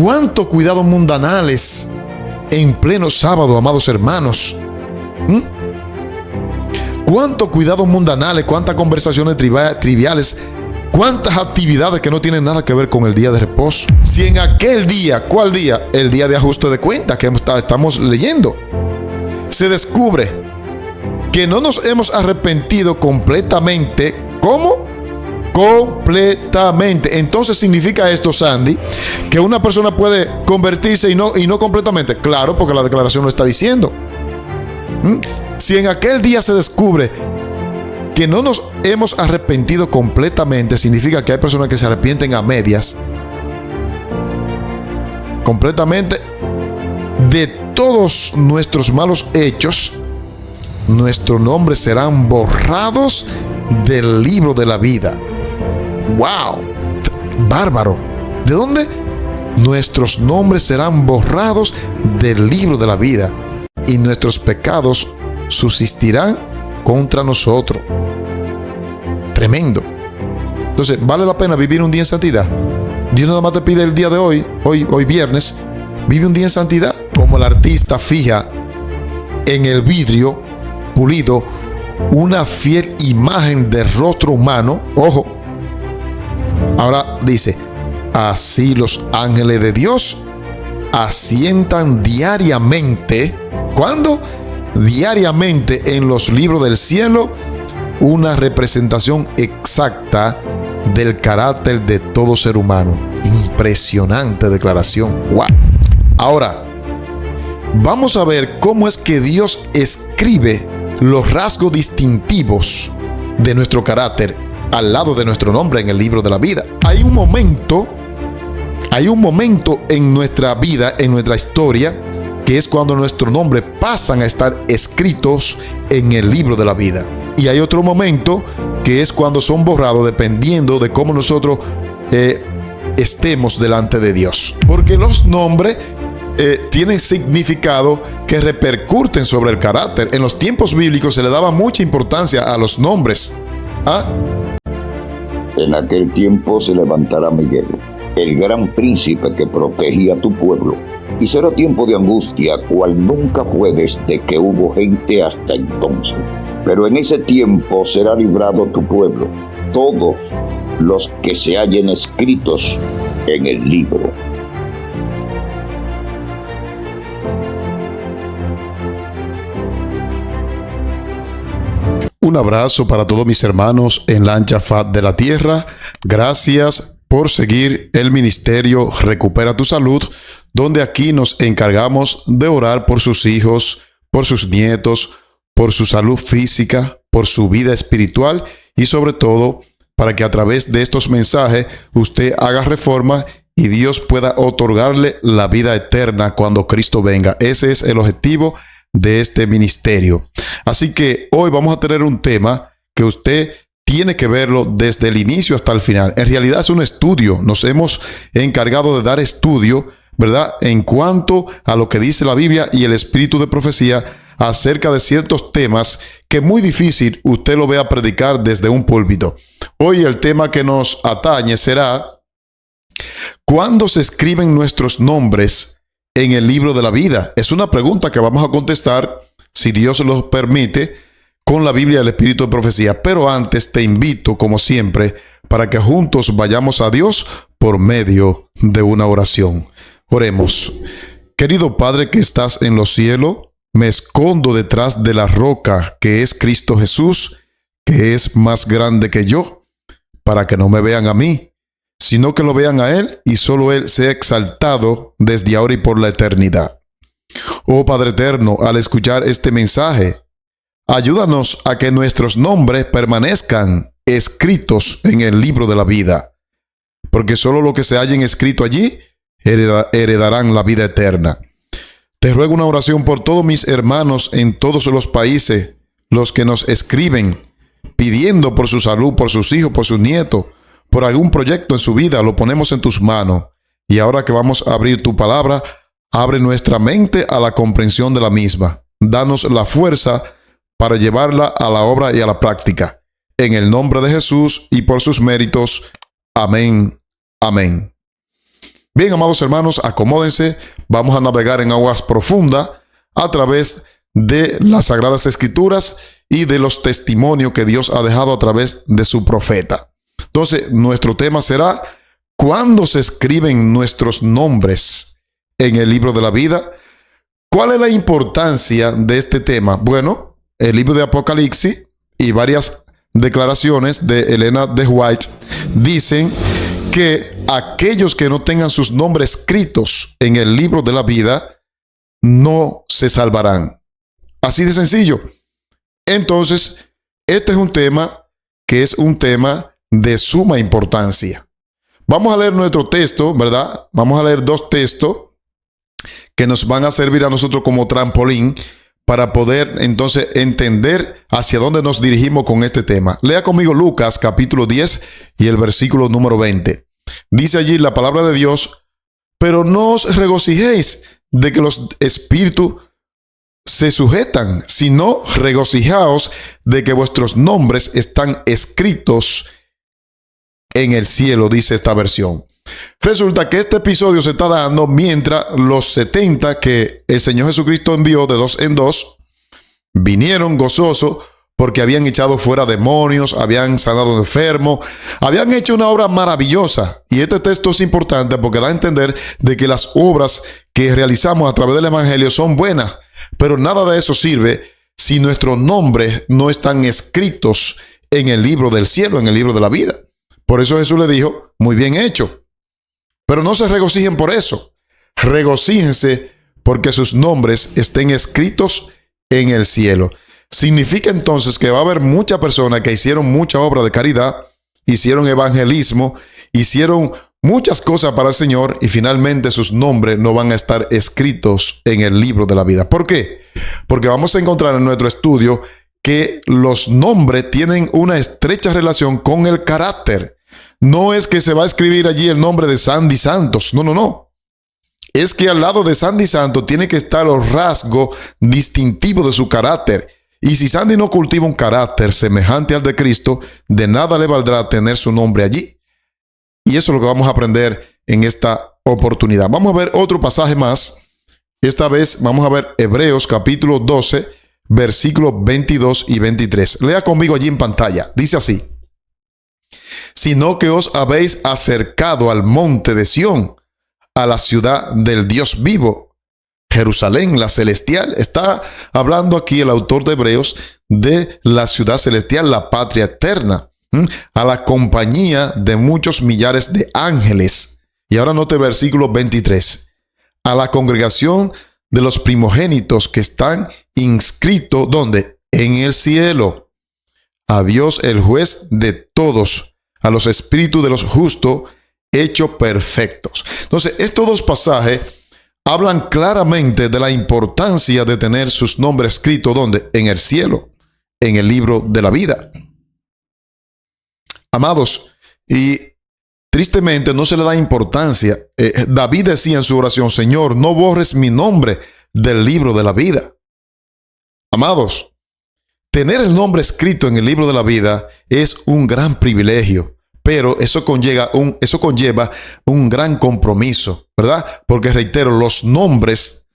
¿Cuántos cuidados mundanales en pleno sábado, amados hermanos? ¿Cuántos cuidados mundanales, cuántas conversaciones triviales, cuántas actividades que no tienen nada que ver con el día de reposo? Si en aquel día, ¿cuál día? El día de ajuste de cuentas que estamos leyendo, se descubre que no nos hemos arrepentido completamente. ¿Cómo? Completamente. Entonces significa esto, Sandy, que una persona puede convertirse y no completamente. Claro, porque la declaración lo está diciendo. Si en aquel día se descubre que no nos hemos arrepentido completamente, significa que hay personas que se arrepienten a medias. Completamente de todos nuestros malos hechos, nuestros nombres serán borrados del libro de la vida. ¡Wow! ¡Bárbaro! ¿De dónde? Nuestros nombres serán borrados del libro de la vida y nuestros pecados subsistirán contra nosotros. Tremendo. Entonces, ¿vale la pena vivir un día en santidad? Dios nada más te pide el día de hoy viernes, vive un día en santidad. Como el artista fija en el vidrio pulido una fiel imagen del rostro humano. Ojo. Ahora dice, así los ángeles de Dios asientan diariamente. ¿Cuándo? Diariamente en los libros del cielo, una representación exacta del carácter de todo ser humano. Impresionante declaración. ¡Wow! Ahora, vamos a ver cómo es que Dios escribe los rasgos distintivos de nuestro carácter al lado de nuestro nombre en el libro de la vida. Hay un momento en nuestra vida, en nuestra historia, que es cuando nuestros nombres pasan a estar escritos en el libro de la vida. Y hay otro momento que es cuando son borrados dependiendo de cómo nosotros estemos delante de Dios. Porque los nombres tienen significado que repercuten sobre el carácter. En los tiempos bíblicos se le daba mucha importancia a los nombres. En aquel tiempo se levantará Miguel, el gran príncipe que protegía a tu pueblo. Y será tiempo de angustia, cual nunca fue desde que hubo gente hasta entonces. Pero en ese tiempo será librado tu pueblo, todos los que se hallen escritos en el libro. Un abrazo para todos mis hermanos en la ancha faz de la tierra. Gracias por seguir el ministerio Recupera tu Salud, donde aquí nos encargamos de orar por sus hijos, por sus nietos, por su salud física, por su vida espiritual y sobre todo para que a través de estos mensajes usted haga reforma y Dios pueda otorgarle la vida eterna cuando Cristo venga. Ese es el objetivo de este ministerio. Así que hoy vamos a tener un tema que usted tiene que verlo desde el inicio hasta el final. En realidad es un estudio. Nos hemos encargado de dar estudio, ¿verdad?, en cuanto a lo que dice la Biblia y el espíritu de profecía acerca de ciertos temas que es muy difícil usted lo vea predicar desde un púlpito. Hoy el tema que nos atañe será: ¿cuándo se escriben nuestros nombres en el libro de la vida? Es una pregunta que vamos a contestar, si Dios lo permite, con la Biblia y el espíritu de profecía. Pero antes te invito, como siempre, para que juntos vayamos a Dios por medio de una oración. Oremos. Querido Padre que estás en los cielos, me escondo detrás de la roca que es Cristo Jesús, que es más grande que yo, para que no me vean a mí, sino que lo vean a Él y solo Él sea exaltado desde ahora y por la eternidad. Oh Padre eterno, al escuchar este mensaje, ayúdanos a que nuestros nombres permanezcan escritos en el libro de la vida, porque solo lo que se hallen escrito allí heredarán la vida eterna. Te ruego una oración por todos mis hermanos en todos los países, los que nos escriben, pidiendo por su salud, por sus hijos, por sus nietos, por algún proyecto en su vida. Lo ponemos en tus manos. Y ahora que vamos a abrir tu palabra, abre nuestra mente a la comprensión de la misma. Danos la fuerza para llevarla a la obra y a la práctica. En el nombre de Jesús y por sus méritos. Amén. Amén. Bien, amados hermanos, acomódense. Vamos a navegar en aguas profundas a través de las Sagradas Escrituras y de los testimonios que Dios ha dejado a través de su profeta. Entonces, nuestro tema será: ¿cuándo se escriben nuestros nombres en el libro de la vida? ¿Cuál es la importancia de este tema? Bueno, el libro de Apocalipsis y varias declaraciones de Elena de White dicen que aquellos que no tengan sus nombres escritos en el libro de la vida no se salvarán. Así de sencillo. Entonces, este es un tema que es un tema de suma importancia. Vamos a leer nuestro texto, ¿verdad? Vamos a leer dos textos que nos van a servir a nosotros como trampolín para poder entonces entender hacia dónde nos dirigimos con este tema. Lea conmigo Lucas capítulo 10 y el versículo número 20. Dice allí la palabra de Dios: pero no os regocijéis de que los espíritus se sujetan, sino regocijaos de que vuestros nombres están escritos en el cielo, dice esta versión. Resulta que este episodio se está dando mientras los 70 que el Señor Jesucristo envió de dos en dos vinieron gozosos porque habían echado fuera demonios, habían sanado enfermos, habían hecho una obra maravillosa. Y este texto es importante porque da a entender de que las obras que realizamos a través del Evangelio son buenas, pero nada de eso sirve si nuestros nombres no están escritos en el libro del cielo, en el libro de la vida. Por eso Jesús le dijo: muy bien hecho. Pero no se regocijen por eso. Regocíjense porque sus nombres estén escritos en el cielo. Significa entonces que va a haber muchas personas que hicieron mucha obra de caridad, hicieron evangelismo, hicieron muchas cosas para el Señor y finalmente sus nombres no van a estar escritos en el libro de la vida. ¿Por qué? Porque vamos a encontrar en nuestro estudio que los nombres tienen una estrecha relación con el carácter. No es que se va a escribir allí el nombre de Sandy Santos. No. Es que al lado de Sandy Santos tiene que estar los rasgos distintivos de su carácter. Y si Sandy no cultiva un carácter semejante al de Cristo, de nada le valdrá tener su nombre allí. Y eso es lo que vamos a aprender en esta oportunidad. Vamos a ver otro pasaje más. Esta vez vamos a ver Hebreos capítulo 12, versículos 22 y 23. Lea conmigo allí en pantalla. Dice así: sino que os habéis acercado al monte de Sión, a la ciudad del Dios vivo, Jerusalén, la celestial. Está hablando aquí el autor de Hebreos de la ciudad celestial, la patria eterna, a la compañía de muchos millares de ángeles. Y ahora note el versículo 23. A la congregación de los primogénitos que están inscritos, ¿dónde? En el cielo. A Dios el juez de todos, a los espíritus de los justos hechos perfectos. Entonces, estos dos pasajes hablan claramente de la importancia de tener sus nombres escritos, ¿dónde? En el cielo, en el libro de la vida. Amados, y tristemente no se le da importancia. David decía en su oración: Señor, no borres mi nombre del libro de la vida. Amados, tener el nombre escrito en el libro de la vida es un gran privilegio, pero eso conlleva un gran compromiso, ¿verdad? Porque reitero, los nombres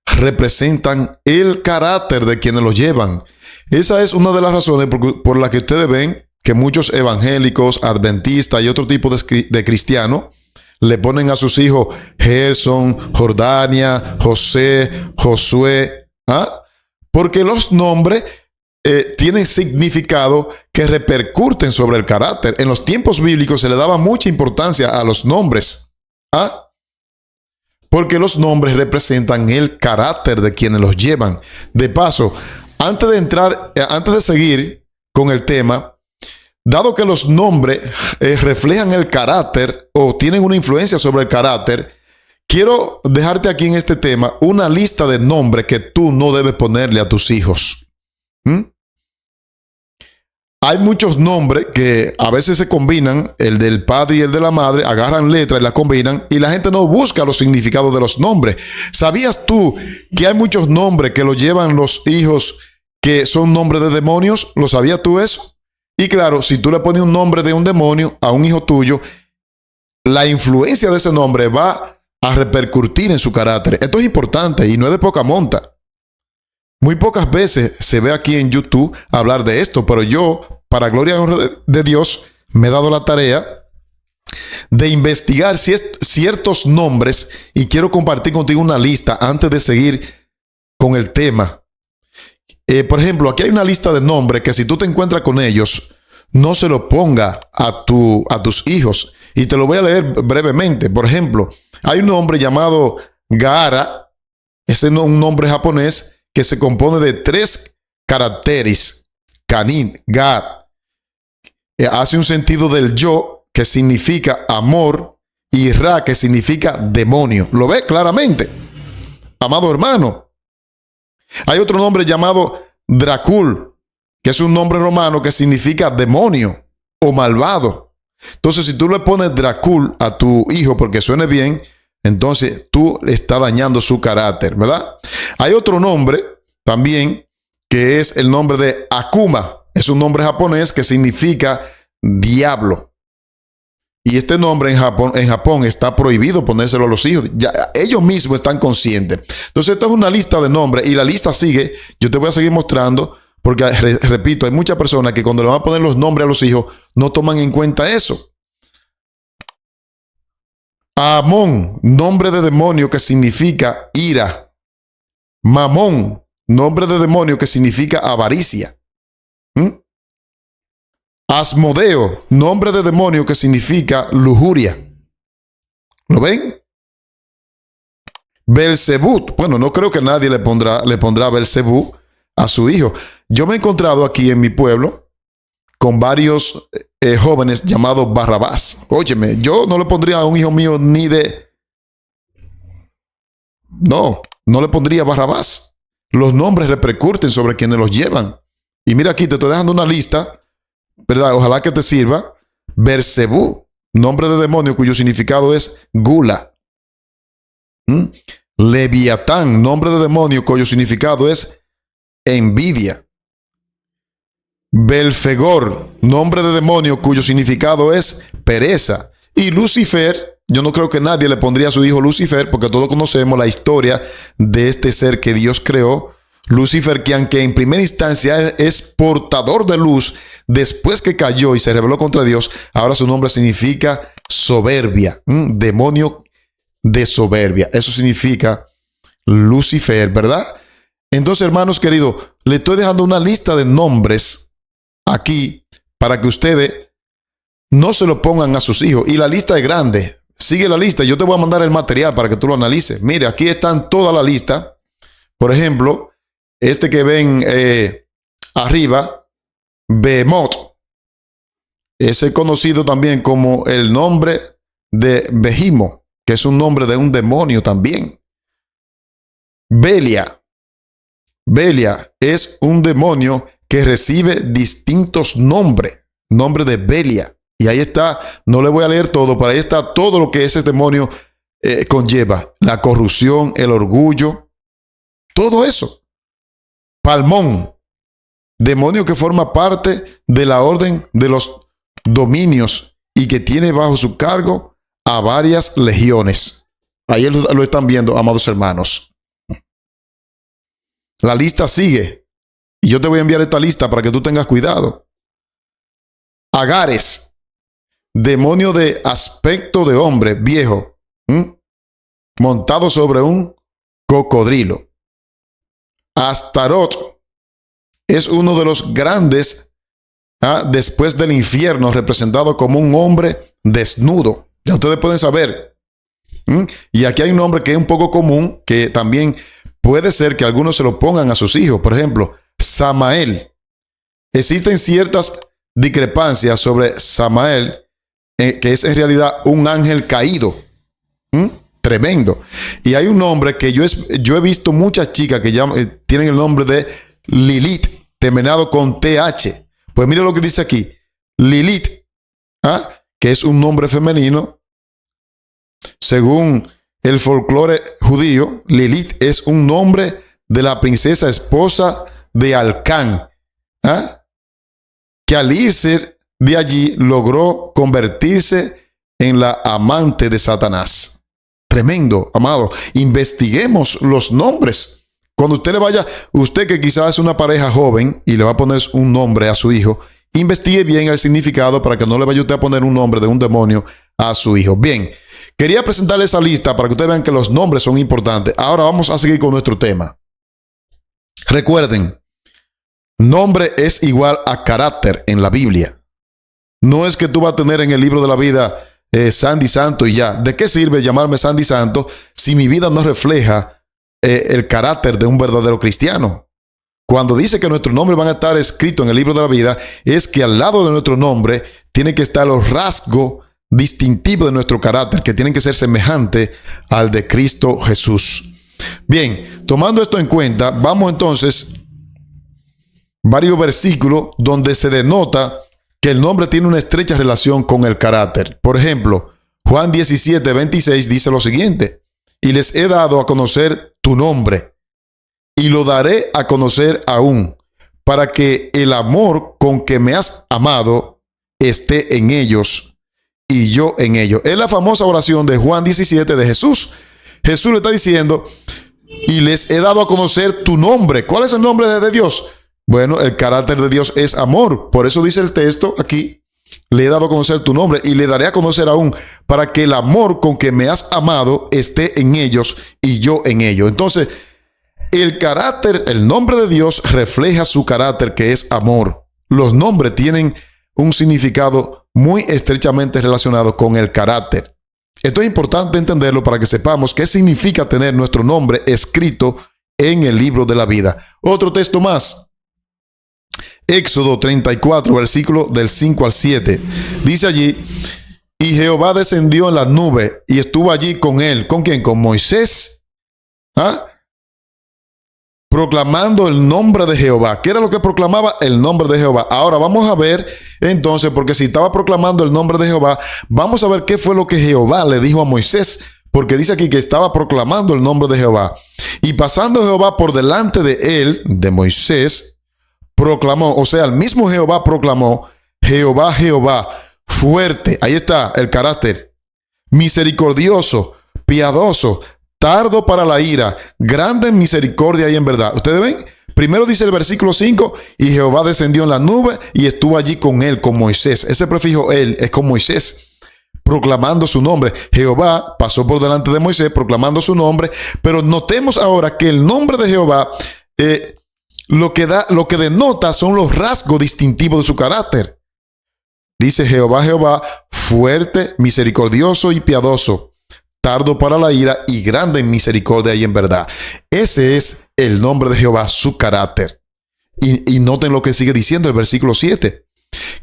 representan el carácter de quienes los llevan. Esa es una de las razones por la que ustedes ven que muchos evangélicos, adventistas y otro tipo de cristianos le ponen a sus hijos Gerson, Jordania, José, Josué, porque los nombres tienen significado que repercuten sobre el carácter. En los tiempos bíblicos se le daba mucha importancia a los nombres, porque los nombres representan el carácter de quienes los llevan. De paso, antes de seguir con el tema, dado que los nombres reflejan el carácter o tienen una influencia sobre el carácter, quiero dejarte aquí en este tema una lista de nombres que tú no debes ponerle a tus hijos. Hay muchos nombres que a veces se combinan, el del padre y el de la madre, agarran letras y las combinan y la gente no busca los significados de los nombres. ¿Sabías tú que hay muchos nombres que los llevan los hijos que son nombres de demonios? ¿Lo sabías tú eso? Y claro, si tú le pones un nombre de un demonio a un hijo tuyo, la influencia de ese nombre va a repercutir en su carácter. Esto es importante y no es de poca monta. Muy pocas veces se ve aquí en YouTube hablar de esto, pero yo, para gloria y honra de Dios, me he dado la tarea de investigar ciertos nombres y quiero compartir contigo una lista antes de seguir con el tema. Por ejemplo, aquí hay una lista de nombres que si tú te encuentras con ellos, no se lo ponga a tus hijos. Y te lo voy a leer brevemente. Por ejemplo, hay un nombre llamado Gaara. Ese es un nombre japonés que se compone de 3 caracteres. Kanin, Ga. Hace un sentido del yo, que significa amor, y Ra, que significa demonio. ¿Lo ve claramente? Amado hermano. Hay otro nombre llamado Dracul, que es un nombre romano que significa demonio o malvado. Entonces, si tú le pones Dracul a tu hijo porque suene bien, entonces tú le estás dañando su carácter, ¿verdad? Hay otro nombre también que es el nombre de Akuma. Es un nombre japonés que significa diablo. Y este nombre en Japón está prohibido ponérselo a los hijos. Ya, ellos mismos están conscientes. Entonces, esta es una lista de nombres y la lista sigue. Yo te voy a seguir mostrando porque, repito, hay muchas personas que cuando le van a poner los nombres a los hijos no toman en cuenta eso. Amón, nombre de demonio que significa ira. Mamón, nombre de demonio que significa avaricia. Asmodeo, nombre de demonio que significa lujuria. ¿Lo ven? Belzebú, bueno, no creo que nadie le pondrá Belzebú a su hijo. Yo me he encontrado aquí en mi pueblo con varios jóvenes llamados Barrabás. Óyeme, yo no le pondría a un hijo mío ni de... No le pondría Barrabás. Los nombres repercuten sobre quienes los llevan. Y mira aquí, te estoy dejando una lista, ¿verdad? Ojalá que te sirva. Belzebú, nombre de demonio cuyo significado es gula. Leviatán, nombre de demonio cuyo significado es envidia. Belfegor, nombre de demonio cuyo significado es pereza. Y Lucifer, yo no creo que nadie le pondría a su hijo Lucifer, porque todos conocemos la historia de este ser que Dios creó. Lucifer, que aunque en primera instancia es portador de luz, después que cayó y se rebeló contra Dios, ahora su nombre significa soberbia, demonio de soberbia. Eso significa Lucifer, ¿verdad? Entonces, hermanos queridos, le estoy dejando una lista de nombres aquí para que ustedes no se lo pongan a sus hijos. Y la lista es grande. Sigue la lista. Yo te voy a mandar el material para que tú lo analices. Mire, aquí están toda la lista. Por ejemplo, este que ven arriba, Behemoth, es conocido también como el nombre de Behimo, que es un nombre de un demonio también. Belia es un demonio que recibe distintos nombres. Nombre de Belia. Y ahí está, no le voy a leer todo, pero ahí está todo lo que ese demonio conlleva. La corrupción, el orgullo, todo eso. Palmón, demonio que forma parte de la orden de los dominios y que tiene bajo su cargo a varias legiones. Ahí lo están viendo, amados hermanos. La lista sigue. Y yo te voy a enviar esta lista para que tú tengas cuidado. Agares, demonio de aspecto de hombre viejo, montado sobre un cocodrilo. Astarot es uno de los grandes después del infierno, representado como un hombre desnudo. Ya ustedes pueden saber. Y aquí hay un nombre que es un poco común, que también puede ser que algunos se lo pongan a sus hijos. Por ejemplo, Samael. Existen ciertas discrepancias sobre Samael, que es en realidad un ángel caído. Tremendo. Y hay un nombre que yo he visto muchas chicas que tienen el nombre de Lilith, terminado con TH. Pues mire lo que dice aquí. Lilith, que es un nombre femenino. Según el folclore judío, Lilith es un nombre de la princesa esposa de Alcán, que al irse de allí logró convertirse en la amante de Satanás. Tremendo, amado. Investiguemos los nombres. Cuando usted le vaya, usted que quizás es una pareja joven y le va a poner un nombre a su hijo, investigue bien el significado para que no le vaya usted a poner un nombre de un demonio a su hijo. Bien, quería presentarle esa lista para que ustedes vean que los nombres son importantes. Ahora vamos a seguir con nuestro tema. Recuerden, nombre es igual a carácter en la Biblia. No es que tú vas a tener en el libro de la vida Sandy Santo y ya. ¿De qué sirve llamarme Sandy Santo si mi vida no refleja el carácter de un verdadero cristiano? Cuando dice que nuestros nombres van a estar escritos en el libro de la vida, es que al lado de nuestro nombre tiene que estar los rasgos distintivos de nuestro carácter, que tienen que ser semejantes al de Cristo Jesús. Bien, tomando esto en cuenta, vamos entonces varios versículos donde se denota que el nombre tiene una estrecha relación con el carácter. Por ejemplo, Juan 17:26 dice lo siguiente: y les he dado a conocer tu nombre, y lo daré a conocer aún, para que el amor con que me has amado esté en ellos y yo en ellos. Es la famosa oración de Juan 17 de Jesús. Jesús le está diciendo, y les he dado a conocer tu nombre. ¿Cuál es el nombre de Dios? Bueno, el carácter de Dios es amor. Por eso dice el texto aquí, le he dado a conocer tu nombre y le daré a conocer aún, para que el amor con que me has amado esté en ellos y yo en ellos. Entonces, el carácter, el nombre de Dios refleja su carácter, que es amor. Los nombres tienen un significado muy estrechamente relacionado con el carácter. Esto es importante entenderlo para que sepamos qué significa tener nuestro nombre escrito en el libro de la vida. Otro texto más. Éxodo 34, versículo del 5 al 7. Dice allí, y Jehová descendió en la nube y estuvo allí con él. ¿Con quién? Con Moisés. Proclamando el nombre de Jehová. ¿Qué era lo que proclamaba? El nombre de Jehová. Ahora vamos a ver entonces, porque si estaba proclamando el nombre de Jehová, vamos a ver qué fue lo que Jehová le dijo a Moisés, porque dice aquí que estaba proclamando el nombre de Jehová. Y pasando Jehová por delante de él, de Moisés, proclamó, o sea, el mismo Jehová proclamó, Jehová, Jehová, fuerte, ahí está el carácter, misericordioso, piadoso, tardo para la ira, grande en misericordia y en verdad. ¿Ustedes ven? Primero dice el versículo 5, y Jehová descendió en la nube y estuvo allí con él, con Moisés. Ese prefijo él es con Moisés, proclamando su nombre. Jehová pasó por delante de Moisés proclamando su nombre, pero notemos ahora que el nombre de Jehová, lo que denota son los rasgos distintivos de su carácter. Dice Jehová, Jehová, fuerte, misericordioso y piadoso, tardo para la ira y grande en misericordia y en verdad. Ese es el nombre de Jehová, su carácter. Y noten lo que sigue diciendo el versículo 7,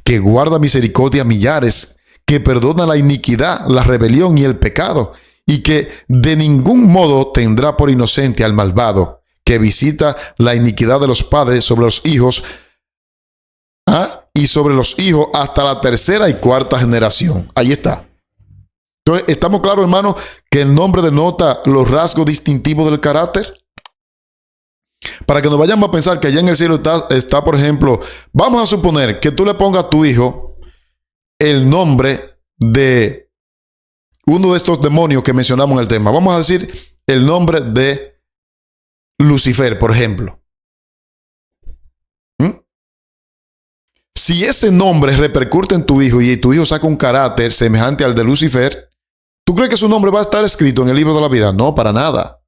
que guarda misericordia a millares, que perdona la iniquidad, la rebelión y el pecado, y que de ningún modo tendrá por inocente al malvado, que visita la iniquidad de los padres sobre los hijos, y sobre los hijos hasta la tercera y cuarta generación. Ahí está. Entonces, ¿estamos claros, hermanos, que el nombre denota los rasgos distintivos del carácter? Para que no vayamos a pensar que allá en el cielo está, por ejemplo, vamos a suponer que tú le pongas a tu hijo el nombre de uno de estos demonios que mencionamos en el tema. Vamos a decir el nombre de Lucifer, por ejemplo. Si ese nombre repercute en tu hijo y tu hijo saca un carácter semejante al de Lucifer, ¿tú crees que su nombre va a estar escrito en el libro de la vida? No, para nada.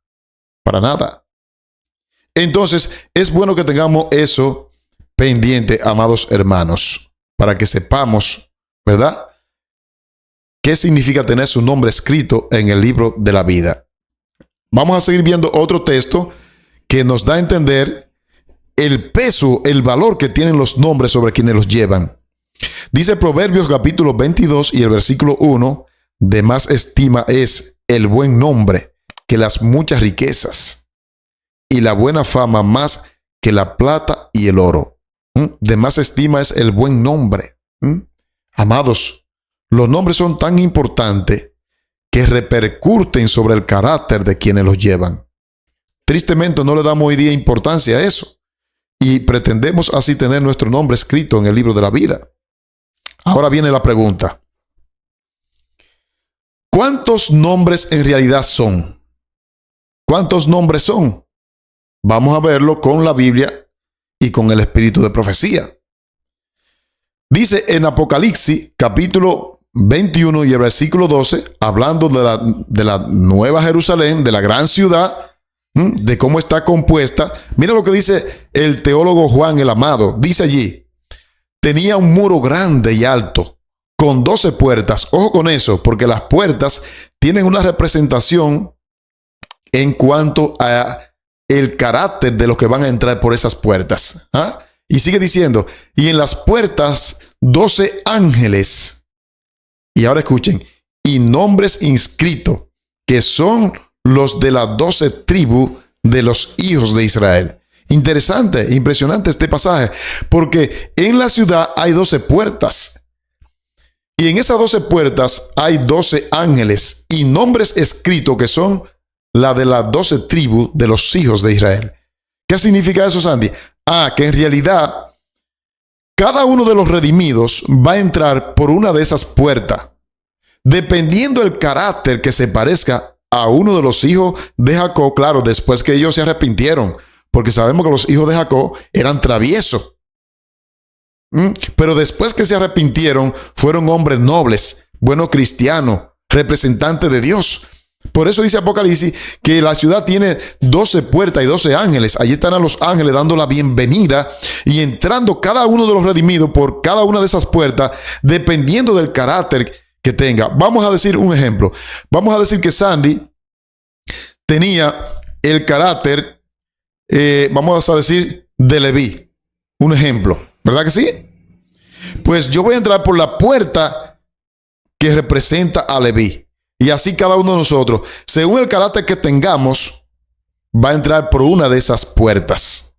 Para nada. Entonces, es bueno que tengamos eso pendiente, amados hermanos, para que sepamos, ¿verdad?, qué significa tener su nombre escrito en el libro de la vida. Vamos a seguir viendo otro texto que nos da a entender el peso, el valor que tienen los nombres sobre quienes los llevan. Dice Proverbios capítulo 22 y el versículo 1, de más estima es el buen nombre que las muchas riquezas, y la buena fama más que la plata y el oro. De más estima es el buen nombre. Amados, los nombres son tan importantes que repercuten sobre el carácter de quienes los llevan. Tristemente no le damos hoy día importancia a eso y pretendemos así tener nuestro nombre escrito en el libro de la vida. Ahora viene la pregunta. ¿Cuántos nombres en realidad son? ¿Cuántos nombres son? Vamos a verlo con la Biblia y con el espíritu de profecía. Dice en Apocalipsis capítulo 21 y el versículo 12, hablando de la Nueva Jerusalén, de la gran ciudad, de cómo está compuesta. Mira lo que dice el teólogo Juan el Amado. Dice allí: tenía un muro grande y alto, con 12 puertas. Ojo con eso, porque las puertas tienen una representación en cuanto a el carácter de los que van a entrar por esas puertas. Y sigue diciendo: y en las puertas 12 ángeles. Y ahora escuchen: y nombres inscritos, que son los de las 12 tribus de los hijos de Israel. Interesante, impresionante este pasaje, porque en la ciudad hay 12 puertas. Y en esas 12 puertas hay 12 ángeles y nombres escritos que son la de las 12 tribus de los hijos de Israel. ¿Qué significa eso, Sandy? Que en realidad cada uno de los redimidos va a entrar por una de esas puertas, dependiendo del carácter que se parezca a uno de los hijos de Jacob, claro, después que ellos se arrepintieron, porque sabemos que los hijos de Jacob eran traviesos. Pero después que se arrepintieron, fueron hombres nobles, buenos cristianos, representantes de Dios. Por eso dice Apocalipsis que la ciudad tiene 12 puertas y 12 ángeles. Allí están a los ángeles dando la bienvenida y entrando cada uno de los redimidos por cada una de esas puertas, dependiendo del carácter que tenga. Vamos a decir un ejemplo. Vamos a decir que Sandy tenía el carácter, vamos a decir, de Leví. Un ejemplo. ¿Verdad que sí? Pues yo voy a entrar por la puerta que representa a Leví. Y así cada uno de nosotros, según el carácter que tengamos, va a entrar por una de esas puertas.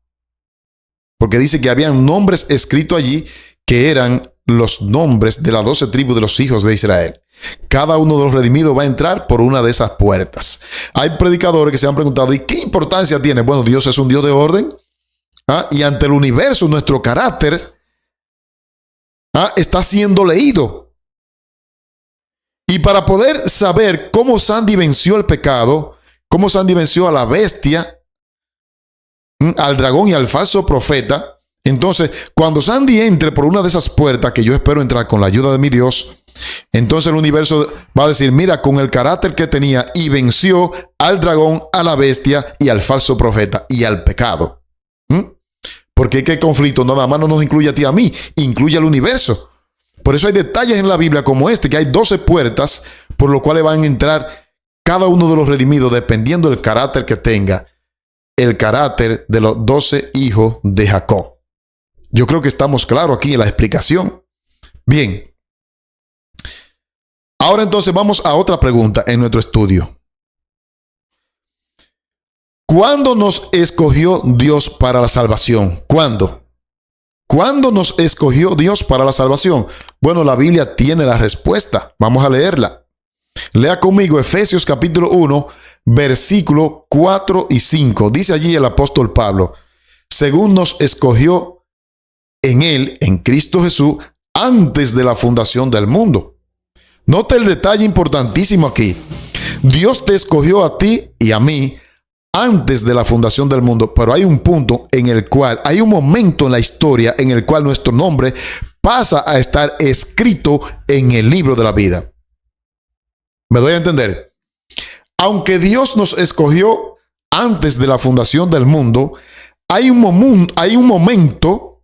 Porque dice que habían nombres escritos allí que eran los nombres de las 12 tribus de los hijos de Israel. Cada uno de los redimidos va a entrar por una de esas puertas. Hay predicadores que se han preguntado: ¿y qué importancia tiene? Bueno, Dios es un Dios de orden. Y ante el universo, nuestro carácter está siendo leído. Y para poder saber cómo Sandy venció el pecado, cómo Sandy venció a la bestia, al dragón y al falso profeta, entonces cuando Sandy entre por una de esas puertas, que yo espero entrar con la ayuda de mi Dios, entonces el universo va a decir: mira, con el carácter que tenía y venció al dragón, a la bestia y al falso profeta y al pecado. Porque qué conflicto nada más no nos incluye a ti y a mí, incluye al universo. Por eso hay detalles en la Biblia como este, que hay 12 puertas por los cuales van a entrar cada uno de los redimidos, dependiendo del carácter que tenga, el carácter de los 12 hijos de Jacob. Yo creo que estamos claros aquí en la explicación. Bien. Ahora entonces vamos a otra pregunta en nuestro estudio. ¿Cuándo nos escogió Dios para la salvación? ¿Cuándo? ¿Cuándo nos escogió Dios para la salvación? Bueno, la Biblia tiene la respuesta. Vamos a leerla. Lea conmigo Efesios capítulo 1, versículo 4 y 5. Dice allí el apóstol Pablo: según nos escogió en Él, en Cristo Jesús, antes de la fundación del mundo. Nota el detalle importantísimo aquí. Dios te escogió a ti y a mí antes de la fundación del mundo, pero hay un punto en el cual, hay un momento en la historia en el cual nuestro nombre pasa a estar escrito en el libro de la vida. ¿Me doy a entender? Aunque Dios nos escogió antes de la fundación del mundo, hay un momento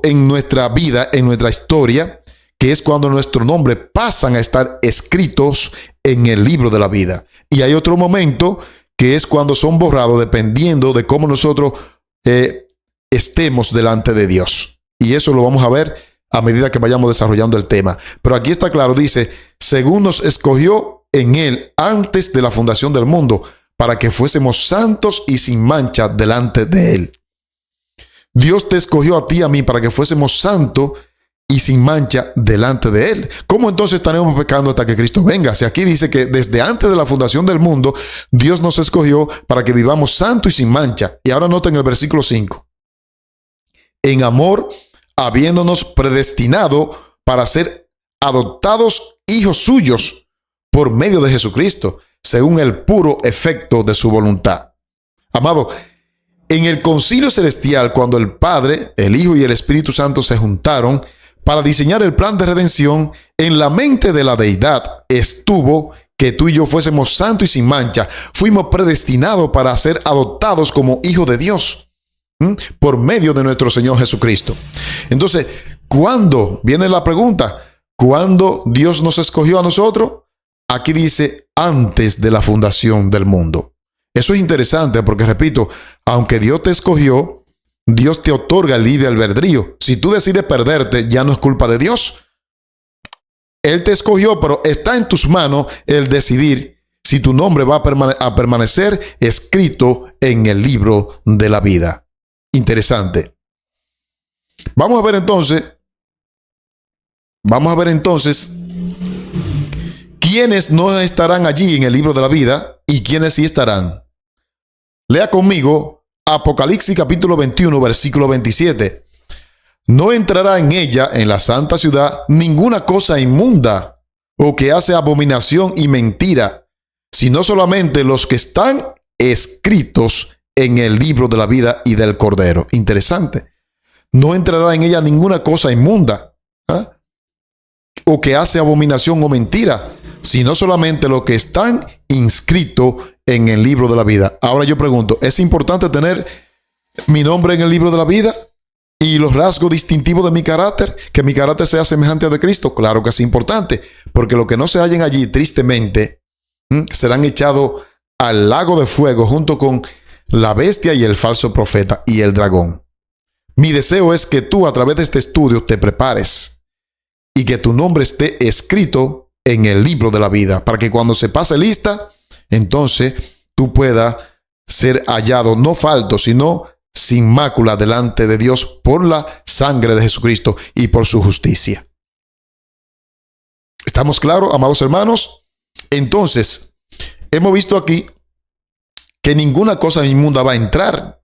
en nuestra vida, en nuestra historia, que es cuando nuestros nombres pasan a estar escritos en el libro de la vida. Y hay otro momento que es cuando son borrados, dependiendo de cómo nosotros estemos delante de Dios. Y eso lo vamos a ver a medida que vayamos desarrollando el tema. Pero aquí está claro, dice: según nos escogió en Él antes de la fundación del mundo, para que fuésemos santos y sin mancha delante de Él. Dios te escogió a ti y a mí para que fuésemos santos y sin mancha delante de Él. ¿Cómo entonces estaremos pecando hasta que Cristo venga? Si aquí dice que desde antes de la fundación del mundo, Dios nos escogió para que vivamos santo y sin mancha. Y ahora noten el versículo 5. En amor, habiéndonos predestinado para ser adoptados hijos suyos por medio de Jesucristo, según el puro efecto de su voluntad. Amado, en el concilio celestial, cuando el Padre, el Hijo y el Espíritu Santo se juntaron para diseñar el plan de redención, en la mente de la deidad estuvo que tú y yo fuésemos santos y sin mancha. Fuimos predestinados para ser adoptados como hijos de Dios por medio de nuestro Señor Jesucristo. Entonces, ¿cuándo? Viene la pregunta. ¿Cuándo Dios nos escogió a nosotros? Aquí dice, antes de la fundación del mundo. Eso es interesante porque, repito, aunque Dios te escogió, Dios te otorga el libre albedrío. Si tú decides perderte, ya no es culpa de Dios. Él te escogió, pero está en tus manos el decidir si tu nombre va a permanecer escrito en el libro de la vida. Interesante. Vamos a ver entonces quiénes no estarán allí en el libro de la vida y quiénes sí estarán. Lea conmigo Apocalipsis capítulo 21, versículo 27. No entrará en ella, en la santa ciudad, ninguna cosa inmunda o que hace abominación y mentira, sino solamente los que están escritos en el libro de la vida y del Cordero. Interesante. No entrará en ella ninguna cosa inmunda o que hace abominación o mentira, sino solamente los que están inscritos en el libro de la vida. Ahora yo pregunto, ¿es importante tener mi nombre en el libro de la vida y los rasgos distintivos de mi carácter? ¿Que mi carácter sea semejante al de Cristo? Claro que es importante, porque los que no se hallen allí, tristemente, serán echados al lago de fuego junto con la bestia y el falso profeta y el dragón. Mi deseo es que tú a través de este estudio te prepares y que tu nombre esté escrito en el libro de la vida, para que cuando se pase lista, entonces tú puedas ser hallado no falto, sino sin mácula delante de Dios por la sangre de Jesucristo y por su justicia. ¿Estamos claros, amados hermanos? Entonces, hemos visto aquí que ninguna cosa inmunda va a entrar,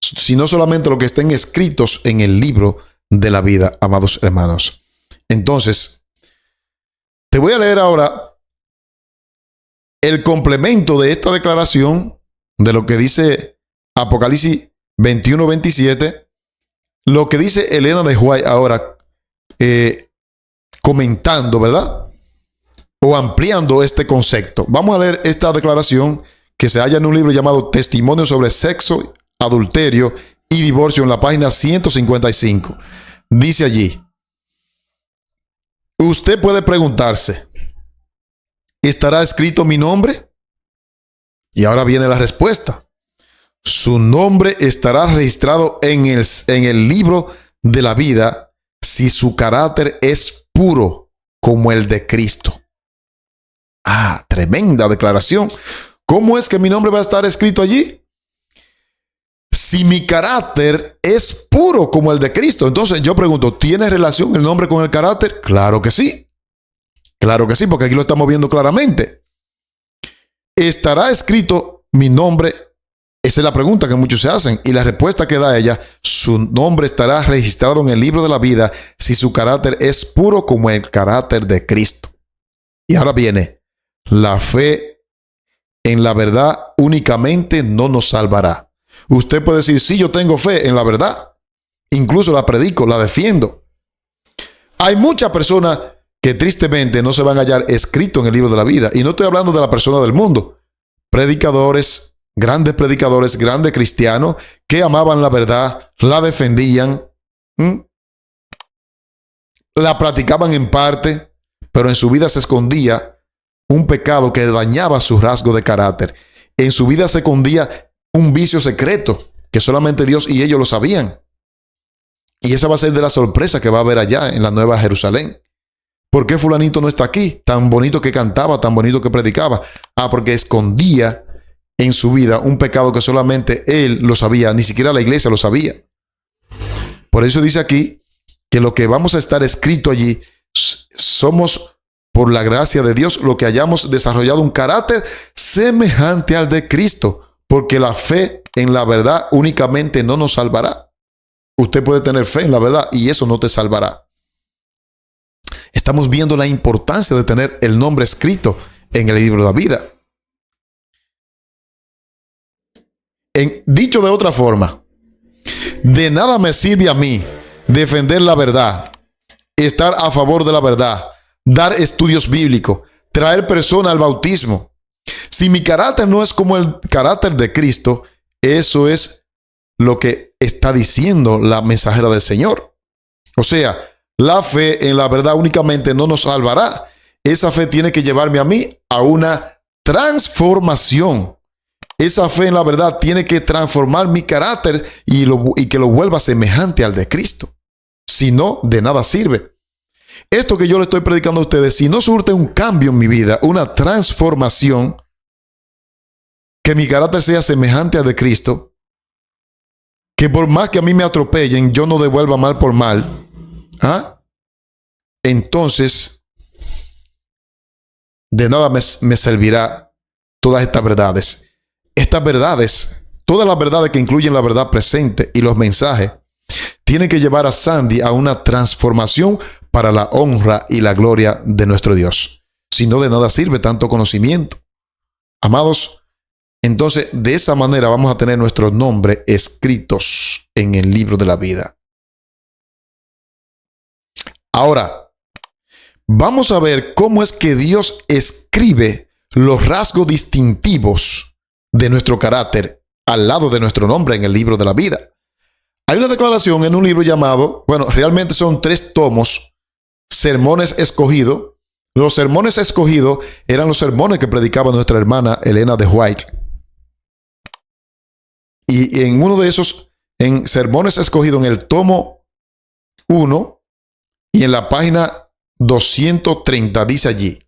sino solamente lo que estén escritos en el libro de la vida, amados hermanos. Entonces, te voy a leer ahora el complemento de esta declaración de lo que dice Apocalipsis 21, 27, lo que dice Elena de White ahora, comentando, ¿verdad? O ampliando este concepto. Vamos a leer esta declaración que se halla en un libro llamado Testimonio sobre Sexo, Adulterio y Divorcio, en la página 155. Dice allí: usted puede preguntarse, ¿estará escrito mi nombre? Y ahora viene la respuesta. Su nombre estará registrado en el libro de la vida si su carácter es puro como el de Cristo. Ah, tremenda declaración. ¿Cómo es que mi nombre va a estar escrito allí? Si mi carácter es puro como el de Cristo. Entonces yo pregunto, ¿tiene relación el nombre con el carácter? Claro que sí. Claro que sí, porque aquí lo estamos viendo claramente. ¿Estará escrito mi nombre? Esa es la pregunta que muchos se hacen. Y la respuesta que da ella: su nombre estará registrado en el libro de la vida si su carácter es puro como el carácter de Cristo. Y ahora viene: la fe en la verdad únicamente no nos salvará. Usted puede decir, sí, yo tengo fe en la verdad. Incluso la predico, la defiendo. Hay muchas personas que tristemente no se van a hallar escritos en el libro de la vida. Y no estoy hablando de la persona del mundo. Predicadores, grandes cristianos que amaban la verdad, la defendían, la practicaban en parte, pero en su vida se escondía un pecado que dañaba su rasgo de carácter. En su vida se escondía un vicio secreto que solamente Dios y ellos lo sabían. Y esa va a ser de la sorpresa que va a haber allá en la Nueva Jerusalén. ¿Por qué fulanito no está aquí? Tan bonito que cantaba, tan bonito que predicaba. Ah, porque escondía en su vida un pecado que solamente él lo sabía, ni siquiera la iglesia lo sabía. Por eso dice aquí que lo que vamos a estar escrito allí somos, por la gracia de Dios, lo que hayamos desarrollado un carácter semejante al de Cristo, porque la fe en la verdad únicamente no nos salvará. Usted puede tener fe en la verdad y eso no te salvará. Estamos viendo la importancia de tener el nombre escrito en el libro de la vida. Dicho de otra forma, de nada me sirve a mí defender la verdad, estar a favor de la verdad, dar estudios bíblicos, traer personas al bautismo. Si mi carácter no es como el carácter de Cristo, eso es lo que está diciendo la mensajera del Señor. O sea, la fe en la verdad únicamente no nos salvará. Esa fe tiene que llevarme a mí a una transformación. Esa fe en la verdad tiene que transformar mi carácter y que lo vuelva semejante al de Cristo. Si no, de nada sirve. Esto que yo le estoy predicando a ustedes, si no surte un cambio en mi vida, una transformación, que mi carácter sea semejante al de Cristo, que por más que a mí me atropellen, yo no devuelva mal por mal, entonces de nada me servirá todas estas verdades. Estas verdades, todas las verdades que incluyen la verdad presente y los mensajes, tienen que llevar a Sandy a una transformación para la honra y la gloria de nuestro Dios. Si no, de nada sirve tanto conocimiento. Amados, entonces de esa manera vamos a tener nuestros nombres escritos en el libro de la vida. Ahora, vamos a ver cómo es que Dios escribe los rasgos distintivos de nuestro carácter al lado de nuestro nombre en el libro de la vida. Hay una declaración en un libro llamado, realmente son 3 tomos, Sermones Escogidos. Los sermones escogidos eran los sermones que predicaba nuestra hermana Elena de White. Y en uno de esos, en Sermones Escogidos, en el tomo 1 y en la página 230, dice allí: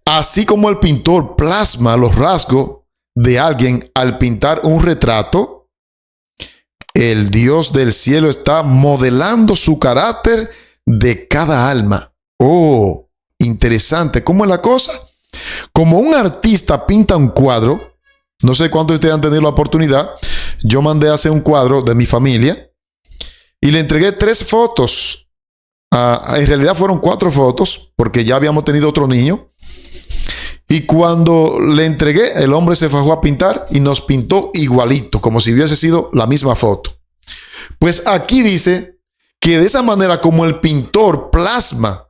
así como el pintor plasma los rasgos de alguien al pintar un retrato, el Dios del cielo está modelando su carácter de cada alma. Oh, interesante. ¿Cómo es la cosa? Como un artista pinta un cuadro, no sé cuántos de ustedes han tenido la oportunidad, yo mandé a hacer un cuadro de mi familia y le entregué 3 fotos. En realidad fueron 4 fotos porque ya habíamos tenido otro niño. Y cuando le entregué, el hombre se fajó a pintar y nos pintó igualito, como si hubiese sido la misma foto. Pues aquí dice que de esa manera como el pintor plasma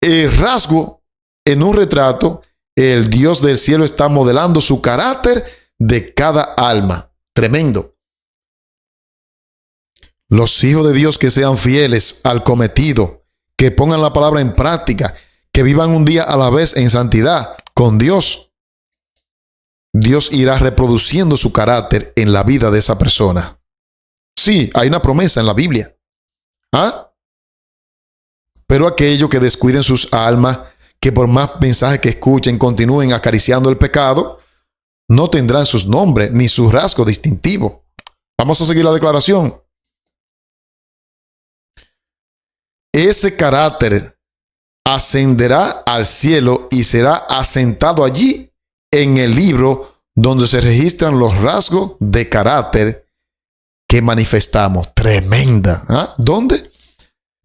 el rasgo en un retrato, el Dios del cielo está modelando su carácter de cada alma. Tremendo. Los hijos de Dios que sean fieles al cometido, que pongan la palabra en práctica, que vivan un día a la vez en santidad con Dios, Dios irá reproduciendo su carácter en la vida de esa persona. Sí, hay una promesa en la Biblia. Pero aquellos que descuiden sus almas, que por más mensajes que escuchen continúen acariciando el pecado, no tendrán sus nombres ni sus rasgos distintivos. Vamos a seguir la declaración. Ese carácter ascenderá al cielo y será asentado allí en el libro donde se registran los rasgos de carácter que manifestamos. Tremenda. ¿Dónde?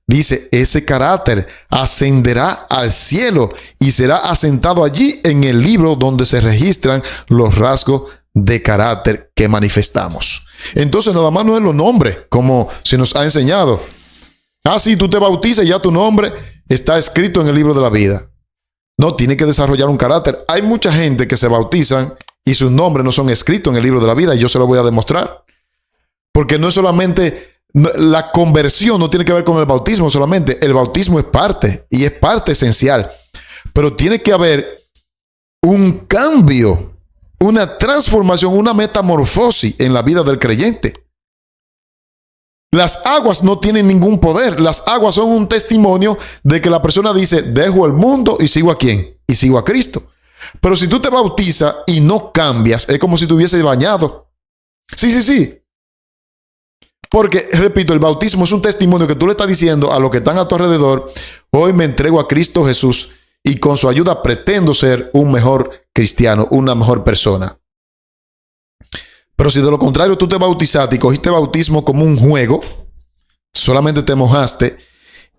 Dice, ese carácter ascenderá al cielo y será asentado allí en el libro donde se registran los rasgos de carácter que manifestamos. Entonces nada más no es los nombres, como se nos ha enseñado. Sí, tú te bautizas y ya tu nombre está escrito en el libro de la vida. No, tiene que desarrollar un carácter. Hay mucha gente que se bautizan y sus nombres no son escritos en el libro de la vida, y yo se lo voy a demostrar. Porque no es solamente la conversión, no tiene que ver con el bautismo solamente. El bautismo es parte y es parte esencial. Pero tiene que haber un cambio, una transformación, una metamorfosis en la vida del creyente. Las aguas no tienen ningún poder. Las aguas son un testimonio de que la persona dice, dejo el mundo y sigo a ¿quién? Y sigo a Cristo. Pero si tú te bautizas y no cambias, es como si te hubieses bañado. Sí. Porque, repito, el bautismo es un testimonio que tú le estás diciendo a los que están a tu alrededor, hoy me entrego a Cristo Jesús y con su ayuda pretendo ser un mejor cristiano, una mejor persona. Pero si de lo contrario tú te bautizaste y cogiste bautismo como un juego, solamente te mojaste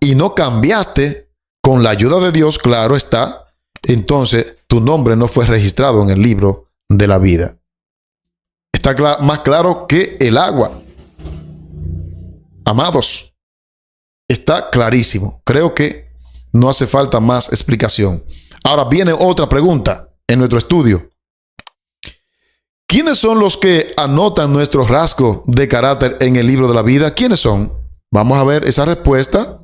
y no cambiaste con la ayuda de Dios, claro está, entonces tu nombre no fue registrado en el libro de la vida. Está más claro que el agua. Amados, está clarísimo. Creo que no hace falta más explicación. Ahora viene otra pregunta en nuestro estudio. ¿Quiénes son los que anotan nuestros rasgos de carácter en el libro de la vida? ¿Quiénes son? Vamos a ver esa respuesta.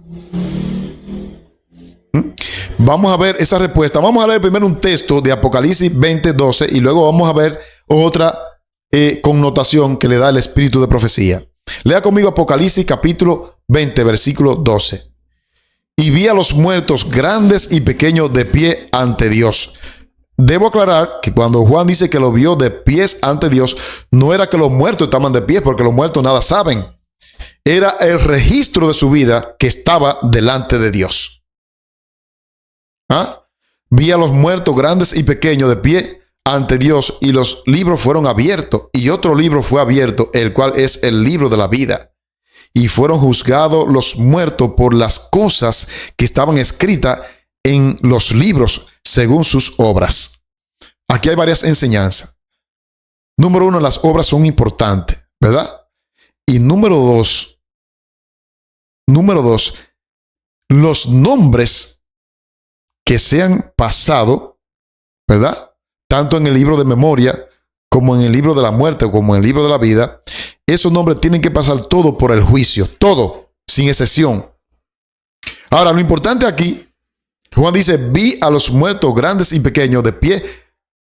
Vamos a ver esa respuesta. Vamos a leer primero un texto de Apocalipsis 20:12 y luego vamos a ver otra connotación que le da el espíritu de profecía. Lea conmigo Apocalipsis capítulo 20, versículo 12. Y vi a los muertos grandes y pequeños de pie ante Dios. Debo aclarar que cuando Juan dice que lo vio de pies ante Dios, no era que los muertos estaban de pie, porque los muertos nada saben. Era el registro de su vida que estaba delante de Dios. Vi a los muertos grandes y pequeños de pie ante Dios, y los libros fueron abiertos, y otro libro fue abierto, el cual es el libro de la vida. Y fueron juzgados los muertos por las cosas que estaban escritas en los libros según sus obras. Aquí hay varias enseñanzas. Número uno, las obras son importantes, ¿verdad? Y número dos, los nombres que se han pasado, ¿verdad? Tanto en el libro de memoria como en el libro de la muerte, como en el libro de la vida, esos nombres tienen que pasar todo por el juicio, todo, sin excepción. Ahora, lo importante aquí, Juan dice, vi a los muertos grandes y pequeños de pie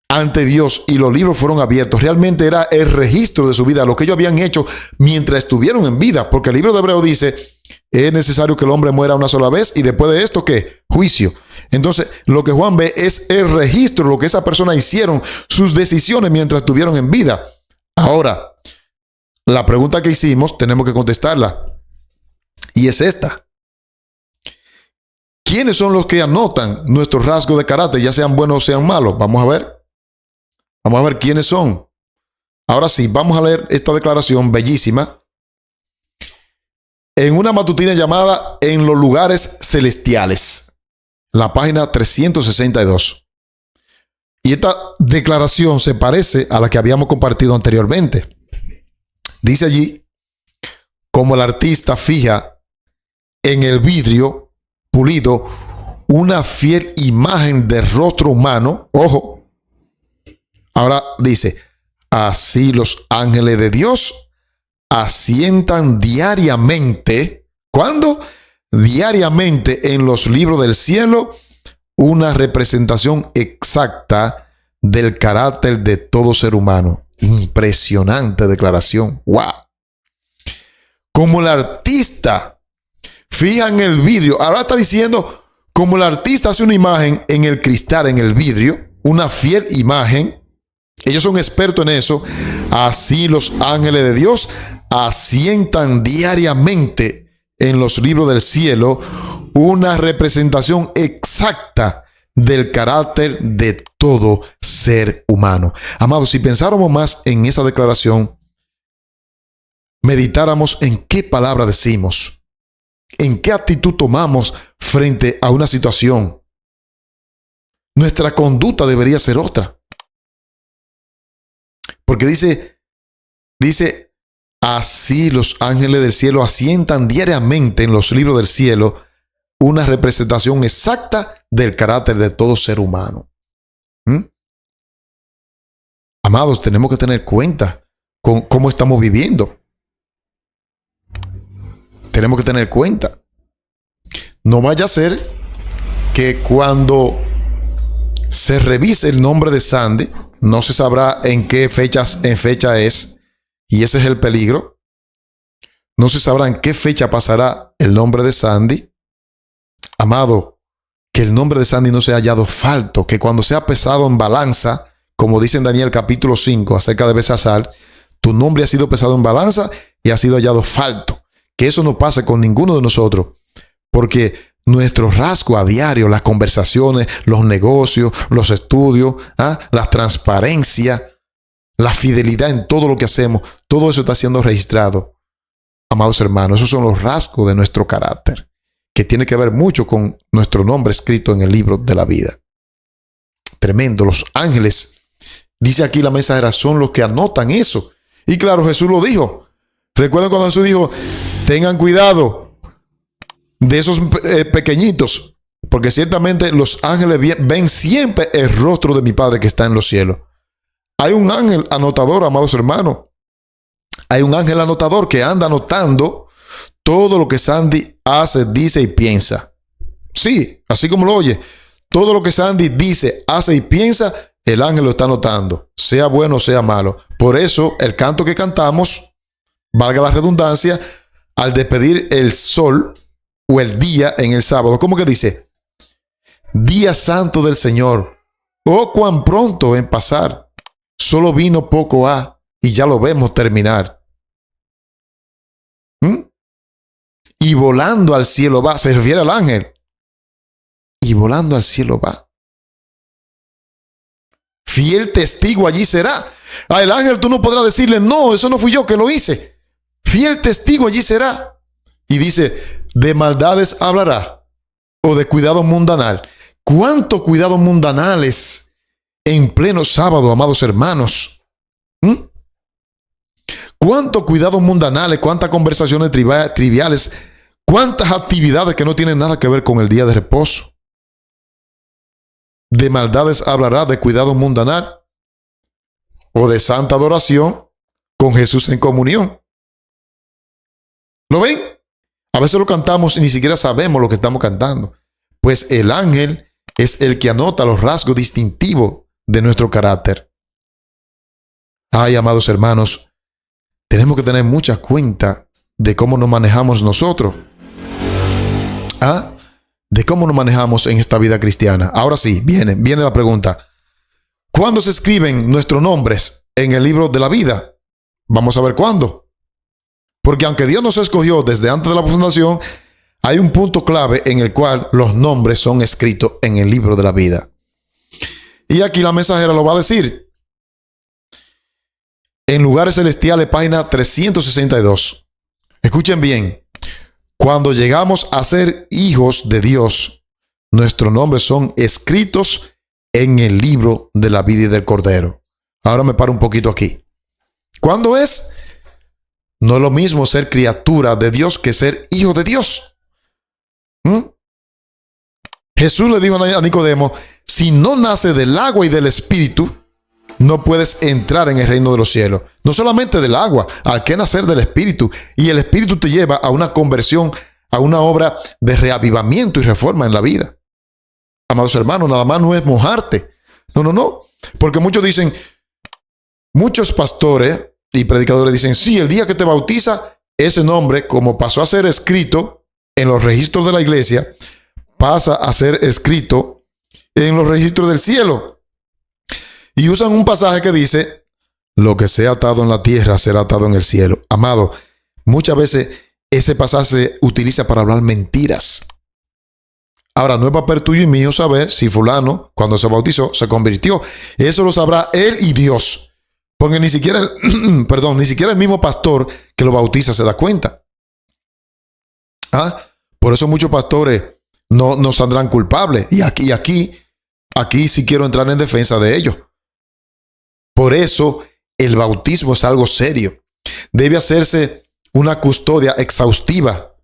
ante Dios y los libros fueron abiertos. Realmente era el registro de su vida, lo que ellos habían hecho mientras estuvieron en vida, porque el libro de Hebreo dice, es necesario que el hombre muera una sola vez y después de esto, ¿qué? Juicio. Entonces, lo que Juan ve es el registro, lo que esas personas hicieron, sus decisiones mientras estuvieron en vida. Ahora, la pregunta que hicimos, tenemos que contestarla. Y es esta. ¿Quiénes son los que anotan nuestros rasgos de carácter, ya sean buenos o sean malos? Vamos a ver. Vamos a ver quiénes son. Ahora sí, vamos a leer esta declaración bellísima en una matutina llamada En los lugares celestiales, la página 362. Y esta declaración se parece a la que habíamos compartido anteriormente. Dice allí, como el artista fija en el vidrio pulido una fiel imagen del rostro humano, ojo, ahora dice, así los ángeles de Dios asientan diariamente, ¿cuándo? Diariamente en los libros del cielo, una representación exacta del carácter de todo ser humano. Impresionante declaración. ¡Wow! Como el artista fija en el vidrio, ahora está diciendo, como el artista hace una imagen en el cristal, en el vidrio, una fiel imagen, ellos son expertos en eso, así los ángeles de Dios asientan diariamente en los libros del cielo una representación exacta del carácter de todo ser humano. Amados, si pensáramos más en esa declaración, meditáramos en qué palabra decimos, en qué actitud tomamos frente a una situación, nuestra conducta debería ser otra. Porque dice, así los ángeles del cielo asientan diariamente en los libros del cielo una representación exacta del carácter de todo ser humano. Amados, tenemos que tener cuenta con cómo estamos viviendo. Tenemos que tener cuenta. No vaya a ser que cuando se revise el nombre de Sandy, no se sabrá en fecha es, y ese es el peligro. No se sabrá en qué fecha pasará el nombre de Sandy. Amado, que el nombre de Sandy no sea hallado falto, que cuando sea pesado en balanza, como dice en Daniel capítulo 5 acerca de Belsasar, tu nombre ha sido pesado en balanza y ha sido hallado falto. Que eso no pase con ninguno de nosotros, porque nuestro rasgo a diario, las conversaciones, los negocios, los estudios, la transparencia, la fidelidad en todo lo que hacemos, todo eso está siendo registrado. Amados hermanos, esos son los rasgos de nuestro carácter, que tiene que ver mucho con nuestro nombre escrito en el libro de la vida. Tremendo. Los ángeles, dice aquí la mensajera, son los que anotan eso. Y claro, Jesús lo dijo. Recuerden cuando Jesús dijo, tengan cuidado de esos pequeñitos, porque ciertamente los ángeles ven siempre el rostro de mi Padre que está en los cielos. Hay un ángel anotador, amados hermanos. Hay un ángel anotador que anda anotando todo lo que Sandy hace, dice y piensa. Sí, así como lo oye. Todo lo que Sandy dice, hace y piensa, el ángel lo está anotando, sea bueno o sea malo. Por eso, el canto que cantamos, valga la redundancia, al despedir el sol o el día en el sábado, ¿cómo que dice? Día santo del Señor, oh cuán pronto en pasar, solo vino poco ha y ya lo vemos terminar. Y volando al cielo va, se refiere al ángel. Y volando al cielo va. Fiel testigo allí será. Al ángel tú no podrás decirle, no, eso no fui yo que lo hice. Fiel testigo allí será. Y dice, de maldades hablará o de cuidado mundanal. ¿Cuánto cuidado mundanales en pleno sábado, amados hermanos? ¿Cuánto cuidado mundanales, cuántas conversaciones triviales, cuántas actividades que no tienen nada que ver con el día de reposo? De maldades hablará, de cuidado mundanal o de santa adoración con Jesús en comunión. ¿Lo ven? A veces lo cantamos y ni siquiera sabemos lo que estamos cantando. Pues el ángel es el que anota los rasgos distintivos de nuestro carácter. Ay, amados hermanos, tenemos que tener mucha cuenta de cómo nos manejamos nosotros. De cómo nos manejamos en esta vida cristiana. Ahora sí, viene la pregunta. ¿Cuándo se escriben nuestros nombres en el libro de la vida? Vamos a ver cuándo. Porque aunque Dios nos escogió desde antes de la fundación, hay un punto clave en el cual los nombres son escritos en el libro de la vida. Y aquí la mensajera lo va a decir. En Lugares Celestiales, página 362. Escuchen bien. Cuando llegamos a ser hijos de Dios, nuestros nombres son escritos en el libro de la vida y del Cordero. Ahora me paro un poquito aquí. ¿Cuándo es? No es lo mismo ser criatura de Dios que ser hijo de Dios. Jesús le dijo a Nicodemo, si no nace del agua y del espíritu, no puedes entrar en el reino de los cielos. No solamente del agua, hay que nacer del espíritu. Y el espíritu te lleva a una conversión, a una obra de reavivamiento y reforma en la vida. Amados hermanos, nada más no es mojarte. No. Porque muchos dicen, muchos pastores y predicadores dicen, sí, el día que te bautiza, ese nombre, como pasó a ser escrito en los registros de la iglesia, pasa a ser escrito en los registros del cielo. Y usan un pasaje que dice, lo que sea atado en la tierra será atado en el cielo. Amado, muchas veces ese pasaje se utiliza para hablar mentiras. Ahora, no es papel tuyo y mío saber si fulano, cuando se bautizó, se convirtió. Eso lo sabrá él y Dios. Porque ni siquiera el mismo pastor que lo bautiza se da cuenta. Por eso muchos pastores no saldrán culpables. Y aquí sí quiero entrar en defensa de ellos. Por eso el bautismo es algo serio. Debe hacerse una custodia exhaustiva.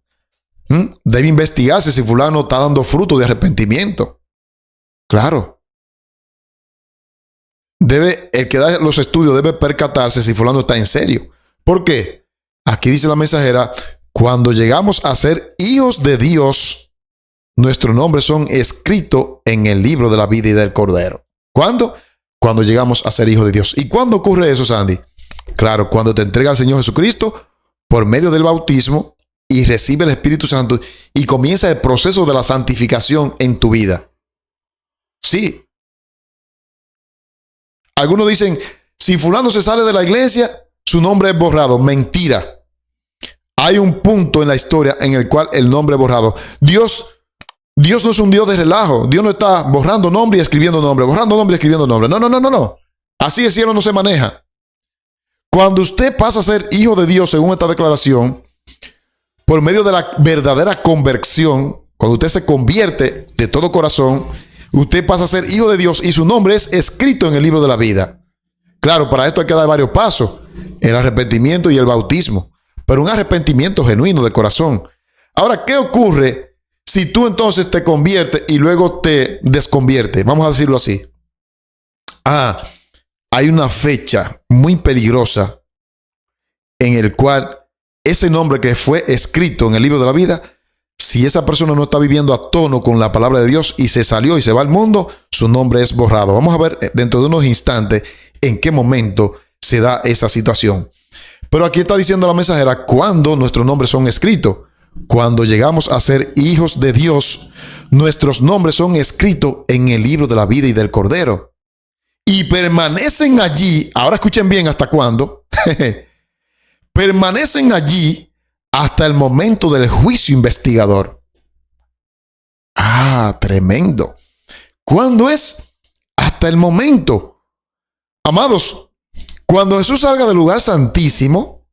Debe investigarse si fulano está dando fruto de arrepentimiento. Claro. El que da los estudios debe percatarse si fulano está en serio. ¿Por qué? Aquí dice la mensajera, cuando llegamos a ser hijos de Dios, nuestros nombres son escritos en el libro de la vida y del Cordero. ¿Cuándo? Cuando llegamos a ser hijos de Dios. ¿Y cuándo ocurre eso, Sandy? Claro, cuando te entrega al Señor Jesucristo por medio del bautismo y recibe el Espíritu Santo y comienza el proceso de la santificación en tu vida. Sí. Algunos dicen, si fulano se sale de la iglesia, su nombre es borrado. Mentira. Hay un punto en la historia en el cual el nombre es borrado. Dios no es un Dios de relajo. Dios no está borrando nombre y escribiendo nombre, borrando nombre y escribiendo nombre. No. Así el cielo no se maneja. Cuando usted pasa a ser hijo de Dios, según esta declaración, por medio de la verdadera conversión, Cuando usted se convierte de todo corazón, usted pasa a ser hijo de Dios y su nombre es escrito en el libro de la vida. Claro, para esto hay que dar varios pasos: el arrepentimiento y el bautismo, pero un arrepentimiento genuino de corazón. Ahora, ¿qué ocurre si tú entonces te conviertes y luego te desconviertes? Vamos a decirlo así. Hay una fecha muy peligrosa en el cual ese nombre que fue escrito en el libro de la vida, si esa persona no está viviendo a tono con la palabra de Dios y se salió y se va al mundo, su nombre es borrado. Vamos a ver dentro de unos instantes en qué momento se da esa situación. Pero aquí está diciendo la mensajera cuando nuestros nombres son escritos. Cuando llegamos a ser hijos de Dios, nuestros nombres son escritos en el libro de la vida y del Cordero. Y permanecen allí, ahora escuchen bien hasta cuándo, permanecen allí hasta el momento del juicio investigador. Tremendo. ¿Cuándo es? Hasta el momento. Amados, cuando Jesús salga del lugar santísimo,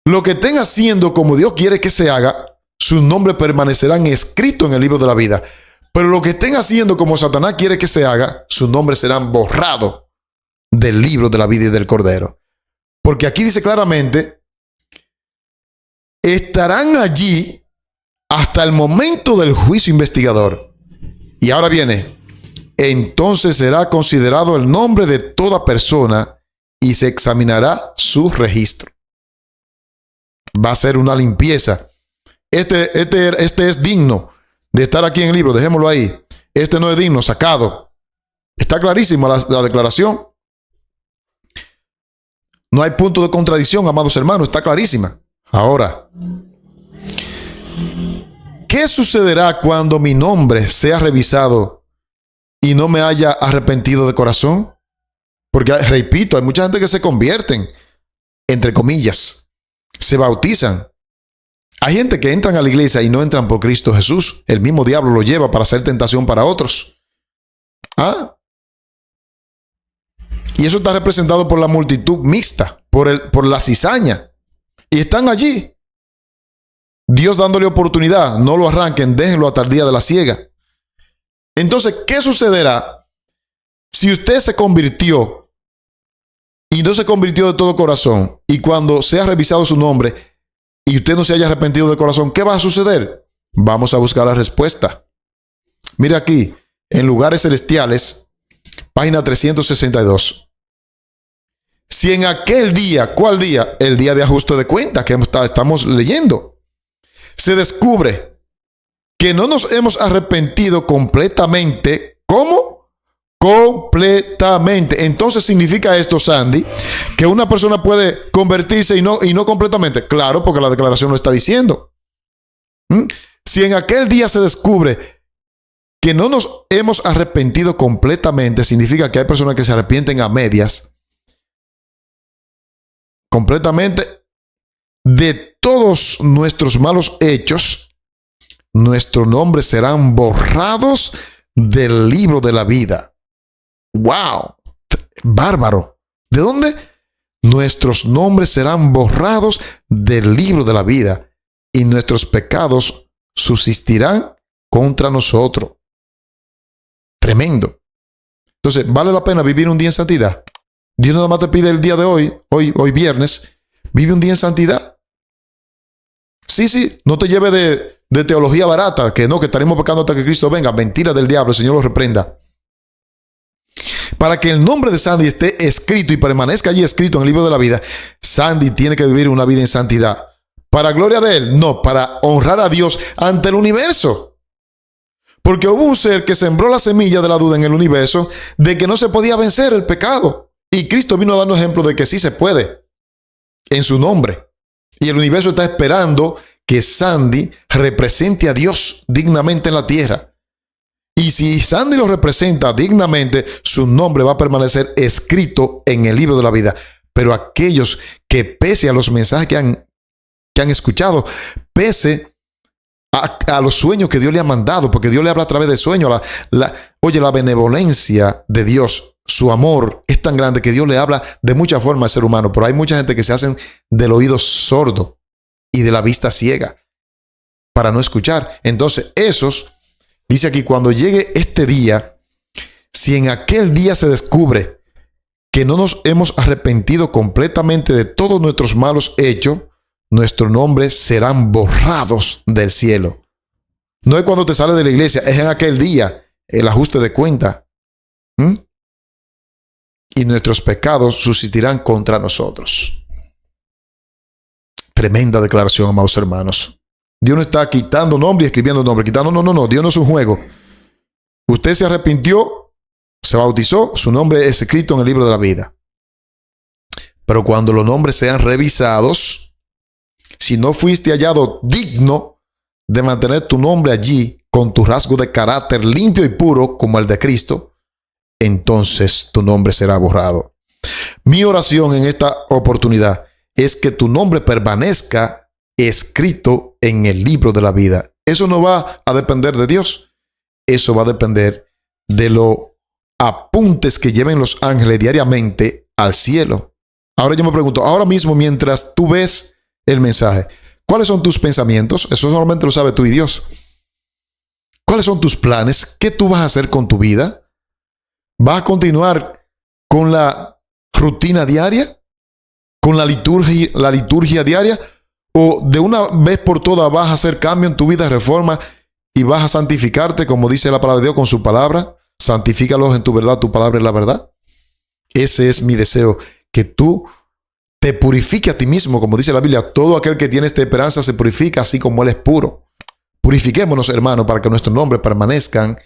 lo que estén haciendo como Dios quiere que se haga, sus nombres permanecerán escritos en el libro de la vida. Pero lo que estén haciendo como Satanás quiere que se haga, sus nombres serán borrados del libro de la vida y del Cordero. Porque aquí dice claramente, estarán allí hasta el momento del juicio investigador. Y ahora viene, entonces será considerado el nombre de toda persona y se examinará su registro. Va a ser una limpieza. Este es digno de estar aquí en el libro, dejémoslo ahí. Este no es digno, sacado. Está clarísima la declaración. No hay punto de contradicción, amados hermanos, está clarísima. Ahora, ¿qué sucederá cuando mi nombre sea revisado y no me haya arrepentido de corazón? Porque, repito, hay mucha gente que se convierten, entre comillas, se bautizan. Hay gente que entran a la iglesia y no entran por Cristo Jesús. El mismo diablo lo lleva para hacer tentación para otros. Y eso está representado por la multitud mixta, por la cizaña. Y están allí. Dios dándole oportunidad. No lo arranquen, déjenlo hasta el día de la siega. Entonces, ¿qué sucederá si usted se convirtió y no se convirtió de todo corazón? Y cuando sea revisado su nombre y usted no se haya arrepentido de corazón, ¿qué va a suceder? Vamos a buscar la respuesta. Mira aquí, en Lugares Celestiales, página 362. Si en aquel día, ¿cuál día? El día de ajuste de cuentas que estamos leyendo, se descubre que no nos hemos arrepentido completamente. ¿Cómo? Completamente. Entonces significa esto, Sandy, que una persona puede convertirse y no completamente. Claro, porque la declaración lo está diciendo. Si en aquel día se descubre que no nos hemos arrepentido completamente, significa que hay personas que se arrepienten a medias. Completamente de todos nuestros malos hechos, nuestros nombres serán borrados del libro de la vida. ¡Wow! ¡Bárbaro! ¿De dónde? Nuestros nombres serán borrados del libro de la vida y nuestros pecados subsistirán contra nosotros. Tremendo. Entonces, ¿vale la pena vivir un día en santidad? Dios nada más te pide el día de hoy viernes, vive un día en santidad. Sí, no te lleve de teología barata, que estaremos pecando hasta que Cristo venga. Mentira del diablo, el Señor lo reprenda. Para que el nombre de Sandy esté escrito y permanezca allí escrito en el libro de la vida, Sandy tiene que vivir una vida en santidad. ¿Para gloria de Él? No, para honrar a Dios ante el universo. Porque hubo un ser que sembró la semilla de la duda en el universo de que no se podía vencer el pecado. Y Cristo vino a darnos ejemplo de que sí se puede en su nombre. Y el universo está esperando que Sandy represente a Dios dignamente en la tierra. Y si Sandy lo representa dignamente, su nombre va a permanecer escrito en el libro de la vida. Pero aquellos que pese a los mensajes que han escuchado, pese a los sueños que Dios le ha mandado, porque Dios le habla a través de sueños. Oye, la benevolencia de Dios, su amor es tan grande que Dios le habla de muchas formas al ser humano, pero hay mucha gente que se hacen del oído sordo y de la vista ciega para no escuchar. Entonces, esos, dice aquí, cuando llegue este día, si en aquel día se descubre que no nos hemos arrepentido completamente de todos nuestros malos hechos, nuestros nombres serán borrados del cielo. No es cuando te sales de la iglesia, es en aquel día el ajuste de cuenta. Y nuestros pecados suscitarán contra nosotros. Tremenda declaración, amados hermanos. Dios no está quitando nombre y escribiendo nombre. No. Dios no es un juego. Usted se arrepintió, se bautizó, su nombre es escrito en el libro de la vida. Pero cuando los nombres sean revisados, si no fuiste hallado digno de mantener tu nombre allí con tu rasgo de carácter limpio y puro como el de Cristo, entonces tu nombre será borrado. Mi oración en esta oportunidad es que tu nombre permanezca escrito en el libro de la vida. Eso no va a depender de Dios. Eso va a depender de los apuntes que lleven los ángeles diariamente al cielo. Ahora yo me pregunto, ahora mismo mientras tú ves el mensaje, ¿cuáles son tus pensamientos? Eso solamente lo sabe tú y Dios. ¿Cuáles son tus planes? ¿Qué tú vas a hacer con tu vida? ¿Vas a continuar con la rutina diaria? ¿Con la liturgia diaria? ¿O de una vez por todas vas a hacer cambio en tu vida, reforma, y vas a santificarte, como dice la palabra de Dios con su palabra? Santifícalos en tu verdad, tu palabra es la verdad. Ese es mi deseo, que tú te purifique a ti mismo, como dice la Biblia. Todo aquel que tiene esta esperanza se purifica así como Él es puro. Purifiquémonos, hermanos, para que nuestros nombres permanezcan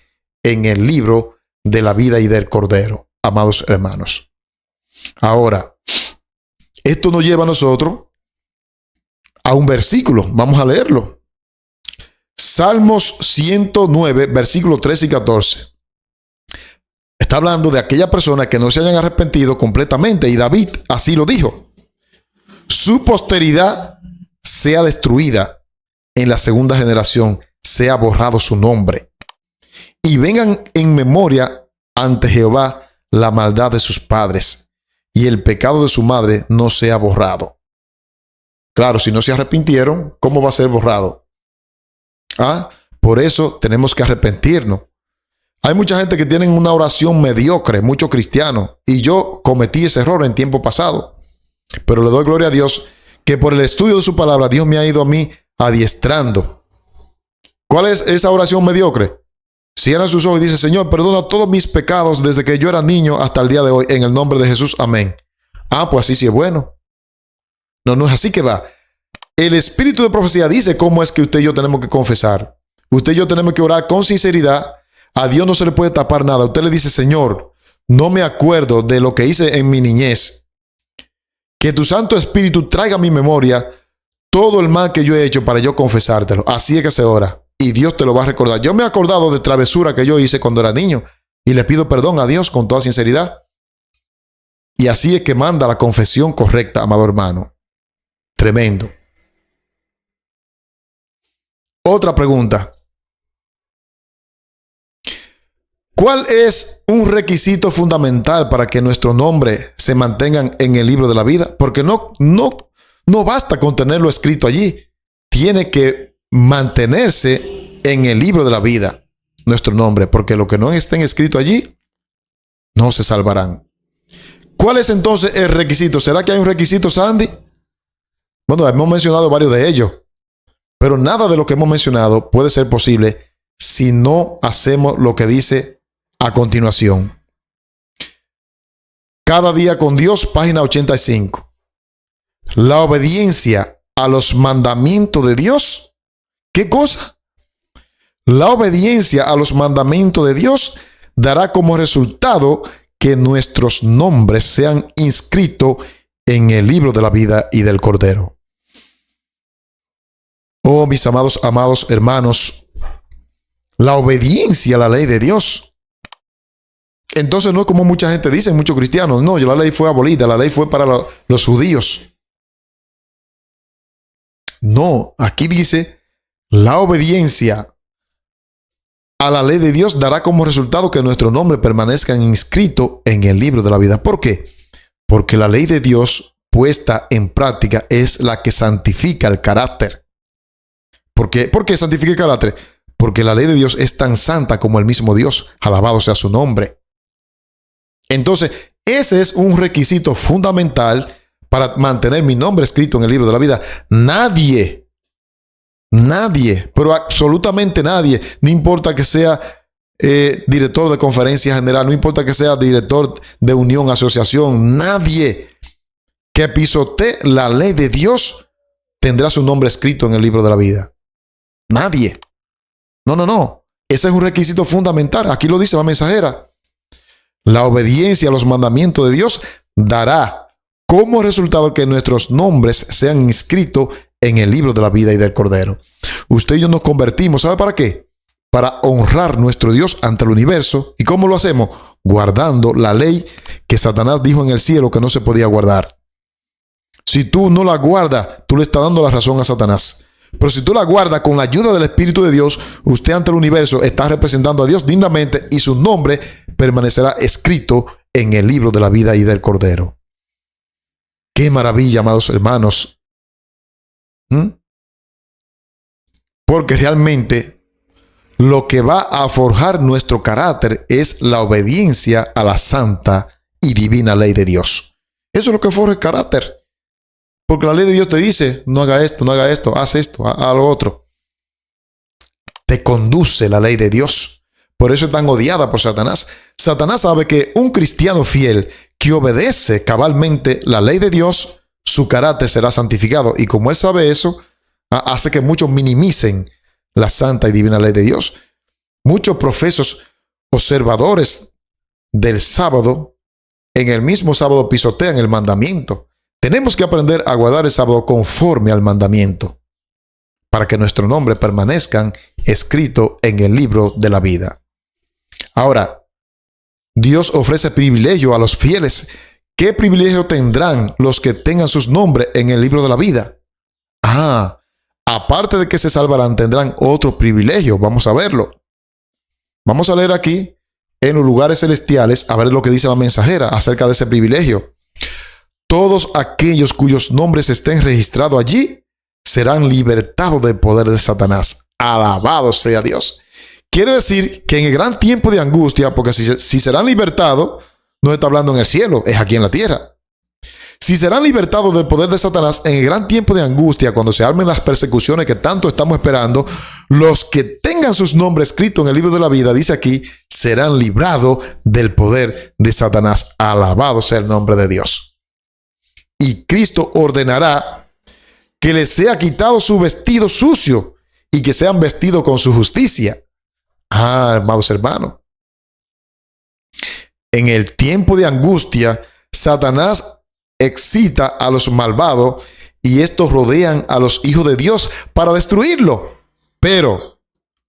en el libro de la vida y del Cordero, amados hermanos. Ahora, esto nos lleva a nosotros a un versículo. Vamos a leerlo. Salmos 109, versículos 13 y 14. Está hablando de aquella persona que no se hayan arrepentido completamente, y David así lo dijo. Su posteridad sea destruida, en la segunda generación sea borrado su nombre, y vengan en memoria ante Jehová la maldad de sus padres, y el pecado de su madre no sea borrado. Claro, si no se arrepintieron, ¿cómo va a ser borrado? Por eso tenemos que arrepentirnos. Hay mucha gente que tiene una oración mediocre, muchos cristianos, y yo cometí ese error en tiempo pasado. Pero le doy gloria a Dios que por el estudio de su palabra, Dios me ha ido a mí adiestrando. ¿Cuál es esa oración mediocre? Cierra sus ojos y dice: Señor, perdona todos mis pecados desde que yo era niño hasta el día de hoy, en el nombre de Jesús, amén. Pues así sí es bueno. No es así que va. El espíritu de profecía dice cómo es que usted y yo tenemos que confesar. Usted y yo tenemos que orar con sinceridad. A Dios no se le puede tapar nada. Usted le dice: Señor, no me acuerdo de lo que hice en mi niñez. Que tu Santo Espíritu traiga a mi memoria todo el mal que yo he hecho para yo confesártelo. Así es que se ora. Y Dios te lo va a recordar. Yo me he acordado de travesura que yo hice cuando era niño, y le pido perdón a Dios con toda sinceridad. Y así es que manda la confesión correcta, amado hermano. Tremendo. Otra pregunta. ¿Cuál es un requisito fundamental para que nuestros nombres se mantengan en el libro de la vida? Porque no basta con tenerlo escrito allí. Tiene que mantenerse en el libro de la vida nuestro nombre, porque lo que no estén escrito allí no se salvarán. ¿Cuál es entonces el requisito? ¿Será que hay un requisito, Sandy? Bueno, hemos mencionado varios de ellos, pero nada de lo que hemos mencionado puede ser posible si no hacemos lo que dice a continuación. Cada día con Dios, página 85. La obediencia a los mandamientos de Dios. ¿Qué cosa? La obediencia a los mandamientos de Dios dará como resultado que nuestros nombres sean inscritos en el libro de la vida y del Cordero. Oh, mis amados hermanos, la obediencia a la ley de Dios. Entonces no es como mucha gente dice, muchos cristianos: no, la ley fue abolida, la ley fue para los judíos. No, aquí dice: la obediencia a la ley de Dios dará como resultado que nuestro nombre permanezca inscrito en el libro de la vida. ¿Por qué? Porque la ley de Dios puesta en práctica es la que santifica el carácter. ¿Por qué santifica el carácter? Porque la ley de Dios es tan santa como el mismo Dios. Alabado sea su nombre. Entonces, ese es un requisito fundamental para mantener mi nombre escrito en el libro de la vida. Nadie, pero absolutamente nadie, no importa que sea director de conferencia general, no importa que sea director de unión, asociación, nadie que pisotee la ley de Dios tendrá su nombre escrito en el libro de la vida. Nadie. No. Ese es un requisito fundamental. Aquí lo dice la mensajera. La obediencia a los mandamientos de Dios dará como resultado que nuestros nombres sean inscritos en el libro de la vida y del Cordero. Usted y yo nos convertimos, ¿sabe para qué? Para honrar nuestro Dios ante el universo. ¿Y cómo lo hacemos? Guardando la ley que Satanás dijo en el cielo que no se podía guardar. Si tú no la guardas, tú le estás dando la razón a Satanás. Pero si tú la guardas con la ayuda del Espíritu de Dios, usted ante el universo está representando a Dios dignamente y su nombre permanecerá escrito en el libro de la vida y del Cordero. ¡Qué maravilla, amados hermanos! Porque realmente lo que va a forjar nuestro carácter es la obediencia a la santa y divina ley de Dios. Eso es lo que forja el carácter. Porque la ley de Dios te dice, no haga esto, haz esto, haz lo otro. Te conduce la ley de Dios. Por eso es tan odiada por Satanás. Satanás sabe que un cristiano fiel que obedece cabalmente la ley de Dios, su carácter será santificado. Y como él sabe eso, hace que muchos minimicen la santa y divina ley de Dios. Muchos profesos observadores del sábado, en el mismo sábado pisotean el mandamiento. Tenemos que aprender a guardar el sábado conforme al mandamiento, para que nuestro nombre permanezcan escrito en el libro de la vida. Ahora, Dios ofrece privilegio a los fieles. ¿Qué privilegio tendrán los que tengan sus nombres en el libro de la vida? Aparte de que se salvarán, tendrán otro privilegio. Vamos a verlo. Vamos a leer aquí en los lugares celestiales, a ver lo que dice la mensajera acerca de ese privilegio. Todos aquellos cuyos nombres estén registrados allí serán libertados del poder de Satanás. Alabado sea Dios. Quiere decir que en el gran tiempo de angustia, porque si serán libertados, no está hablando en el cielo, es aquí en la tierra. Si serán libertados del poder de Satanás en el gran tiempo de angustia, cuando se armen las persecuciones que tanto estamos esperando, los que tengan sus nombres escritos en el libro de la vida, dice aquí, serán librados del poder de Satanás. Alabado sea el nombre de Dios. Y Cristo ordenará que les sea quitado su vestido sucio y que sean vestidos con su justicia. Amados hermanos, en el tiempo de angustia, Satanás excita a los malvados y estos rodean a los hijos de Dios para destruirlo. Pero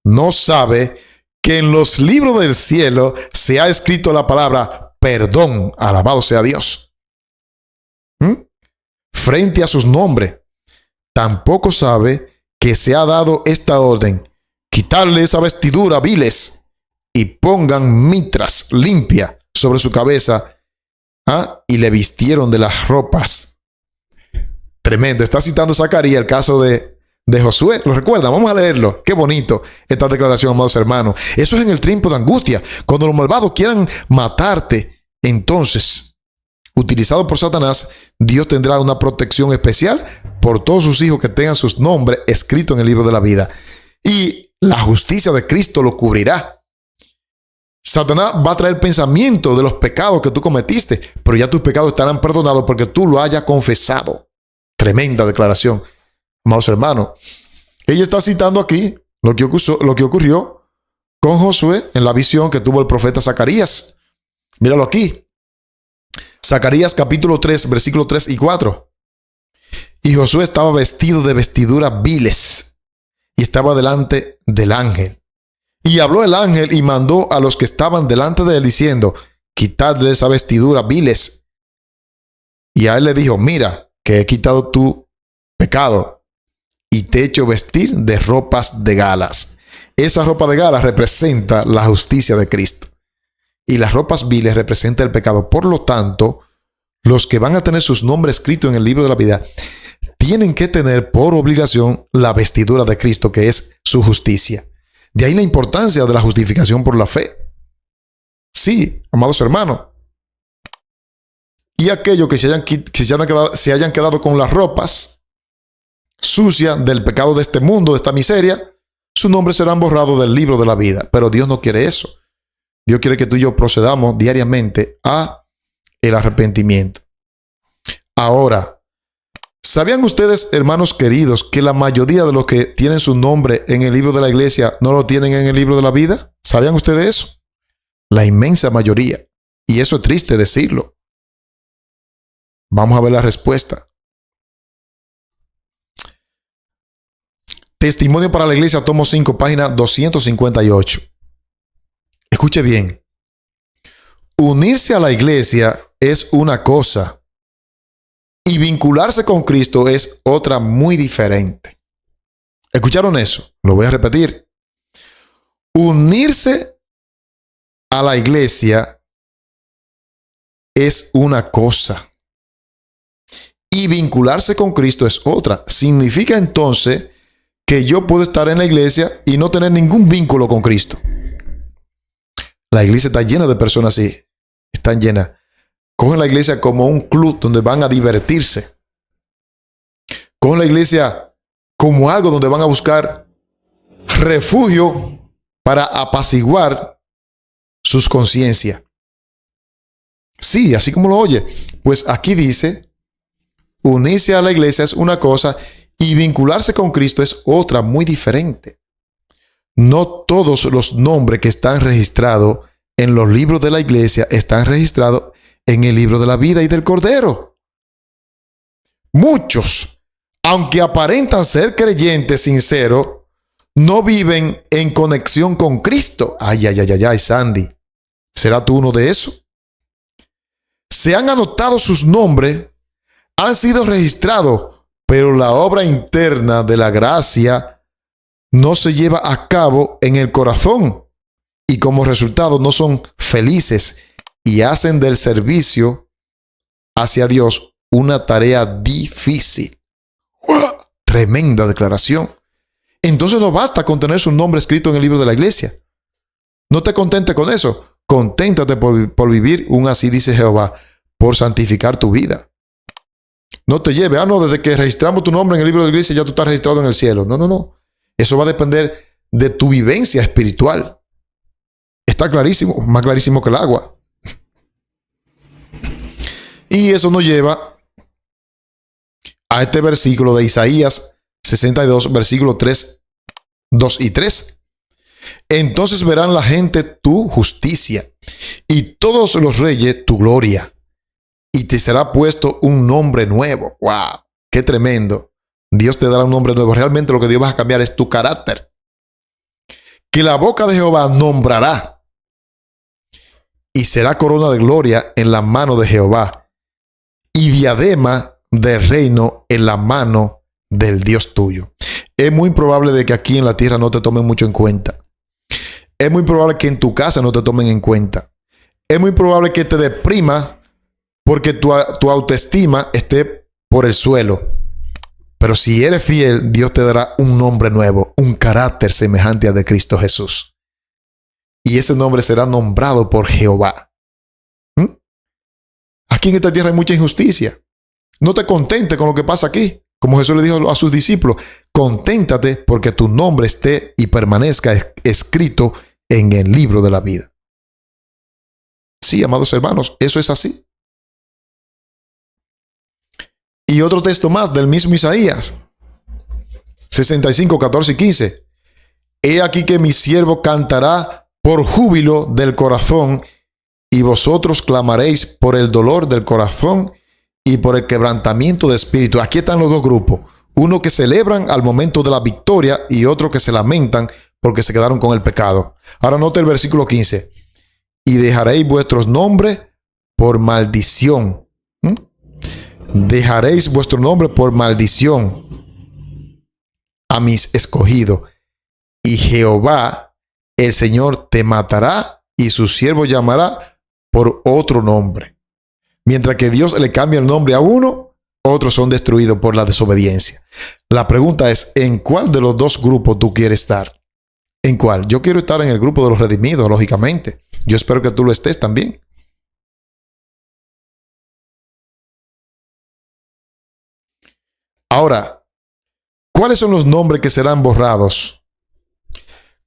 no sabe que en los libros del cielo se ha escrito la palabra perdón. Alabado sea Dios. Frente a sus nombres, tampoco sabe que se ha dado esta orden: quitarle esa vestidura viles y pongan mitras limpias sobre su cabeza. Y le vistieron de las ropas. Tremendo. Está citando Zacarías el caso de Josué. ¿Lo recuerdan? Vamos a leerlo. Qué bonito esta declaración, amados hermanos. Eso es en el tiempo de angustia. Cuando los malvados quieran matarte, entonces, utilizado por Satanás, Dios tendrá una protección especial por todos sus hijos que tengan sus nombres escritos en el libro de la vida. Y la justicia de Cristo lo cubrirá. Satanás va a traer pensamiento de los pecados que tú cometiste, pero ya tus pecados estarán perdonados porque tú lo hayas confesado. Tremenda declaración, amados hermanos. Ella está citando aquí lo que ocurrió con Josué en la visión que tuvo el profeta Zacarías. Míralo aquí. Zacarías capítulo 3, versículos 3 y 4. Y Josué estaba vestido de vestiduras viles y estaba delante del ángel. Y habló el ángel y mandó a los que estaban delante de él diciendo: quitadle esa vestidura viles. Y a él le dijo: mira, que he quitado tu pecado y te he hecho vestir de ropas de galas. Esa ropa de galas representa la justicia de Cristo. Y las ropas viles representan el pecado. Por lo tanto, los que van a tener sus nombres escritos en el libro de la vida tienen que tener por obligación la vestidura de Cristo, que es su justicia. De ahí la importancia de la justificación por la fe. Sí, amados hermanos. Y aquellos que se hayan quedado con las ropas sucias del pecado de este mundo, de esta miseria, su nombre serán borrados del libro de la vida. Pero Dios no quiere eso. Dios quiere que tú y yo procedamos diariamente a el arrepentimiento. Ahora, ¿sabían ustedes, hermanos queridos, que la mayoría de los que tienen su nombre en el libro de la iglesia no lo tienen en el libro de la vida? ¿Sabían ustedes eso? La inmensa mayoría. Y eso es triste decirlo. Vamos a ver la respuesta. Testimonio para la Iglesia, tomo 5, página 258. Escuche bien. Unirse a la iglesia es una cosa y vincularse con Cristo es otra muy diferente. ¿Escucharon eso? Lo voy a repetir. Unirse a la iglesia es una cosa y vincularse con Cristo es otra. Significa entonces que yo puedo estar en la iglesia y no tener ningún vínculo con Cristo. La iglesia está llena de personas así. Están llenas. Cogen la iglesia como un club donde van a divertirse. Cogen la iglesia como algo donde van a buscar refugio para apaciguar sus conciencias. Sí, así como lo oye. Pues aquí dice, unirse a la iglesia es una cosa y vincularse con Cristo es otra muy diferente. No todos los nombres que están registrados en los libros de la iglesia están registrados en el libro de la vida y del Cordero. Muchos, aunque aparentan ser creyentes sinceros, no viven en conexión con Cristo. Ay, Sandy. ¿Será tú uno de esos? Se han anotado sus nombres, han sido registrados, pero la obra interna de la gracia no se lleva a cabo en el corazón y como resultado no son felices y hacen del servicio hacia Dios una tarea difícil. ¡Uah! Tremenda declaración. Entonces no basta con tener su nombre escrito en el libro de la iglesia. No te contentes con eso. Conténtate por vivir un así dice Jehová, por santificar tu vida. No te lleve, desde que registramos tu nombre en el libro de la iglesia ya tú estás registrado en el cielo. No. Eso va a depender de tu vivencia espiritual. Está clarísimo, más clarísimo que el agua. Y eso nos lleva a este versículo de Isaías 62, versículo 3, 2 y 3. Entonces verán la gente tu justicia y todos los reyes tu gloria. Y te será puesto un nombre nuevo. ¡Wow! ¡Qué tremendo! Dios te dará un nombre nuevo. Realmente lo que Dios va a cambiar es tu carácter. Que la boca de Jehová nombrará. Y será corona de gloria en la mano de Jehová. Y diadema de reino en la mano del Dios tuyo. Es muy probable de que aquí en la tierra no te tomen mucho en cuenta. Es muy probable que en tu casa no te tomen en cuenta. Es muy probable que te deprima porque tu autoestima esté por el suelo. Pero si eres fiel, Dios te dará un nombre nuevo, un carácter semejante al de Cristo Jesús. Y ese nombre será nombrado por Jehová. Aquí en esta tierra hay mucha injusticia. No te contentes con lo que pasa aquí. Como Jesús le dijo a sus discípulos, conténtate porque tu nombre esté y permanezca escrito en el libro de la vida. Sí, amados hermanos, eso es así. Y otro texto más del mismo Isaías 65, 14 y 15. He aquí que mi siervo cantará por júbilo del corazón y vosotros clamaréis por el dolor del corazón y por el quebrantamiento de espíritu. Aquí están los dos grupos. Uno que celebran al momento de la victoria y otro que se lamentan porque se quedaron con el pecado. Ahora note el versículo 15. Y dejaréis vuestros nombres por maldición. Dejaréis vuestro nombre por maldición a mis escogidos. Y Jehová, el Señor, te matará y su siervo llamará por otro nombre. Mientras que Dios le cambia el nombre a uno, otros son destruidos por la desobediencia. La pregunta es, ¿en cuál de los dos grupos tú quieres estar? ¿En cuál? Yo quiero estar en el grupo de los redimidos, lógicamente. Yo espero que tú lo estés también. Ahora, ¿cuáles son los nombres que serán borrados?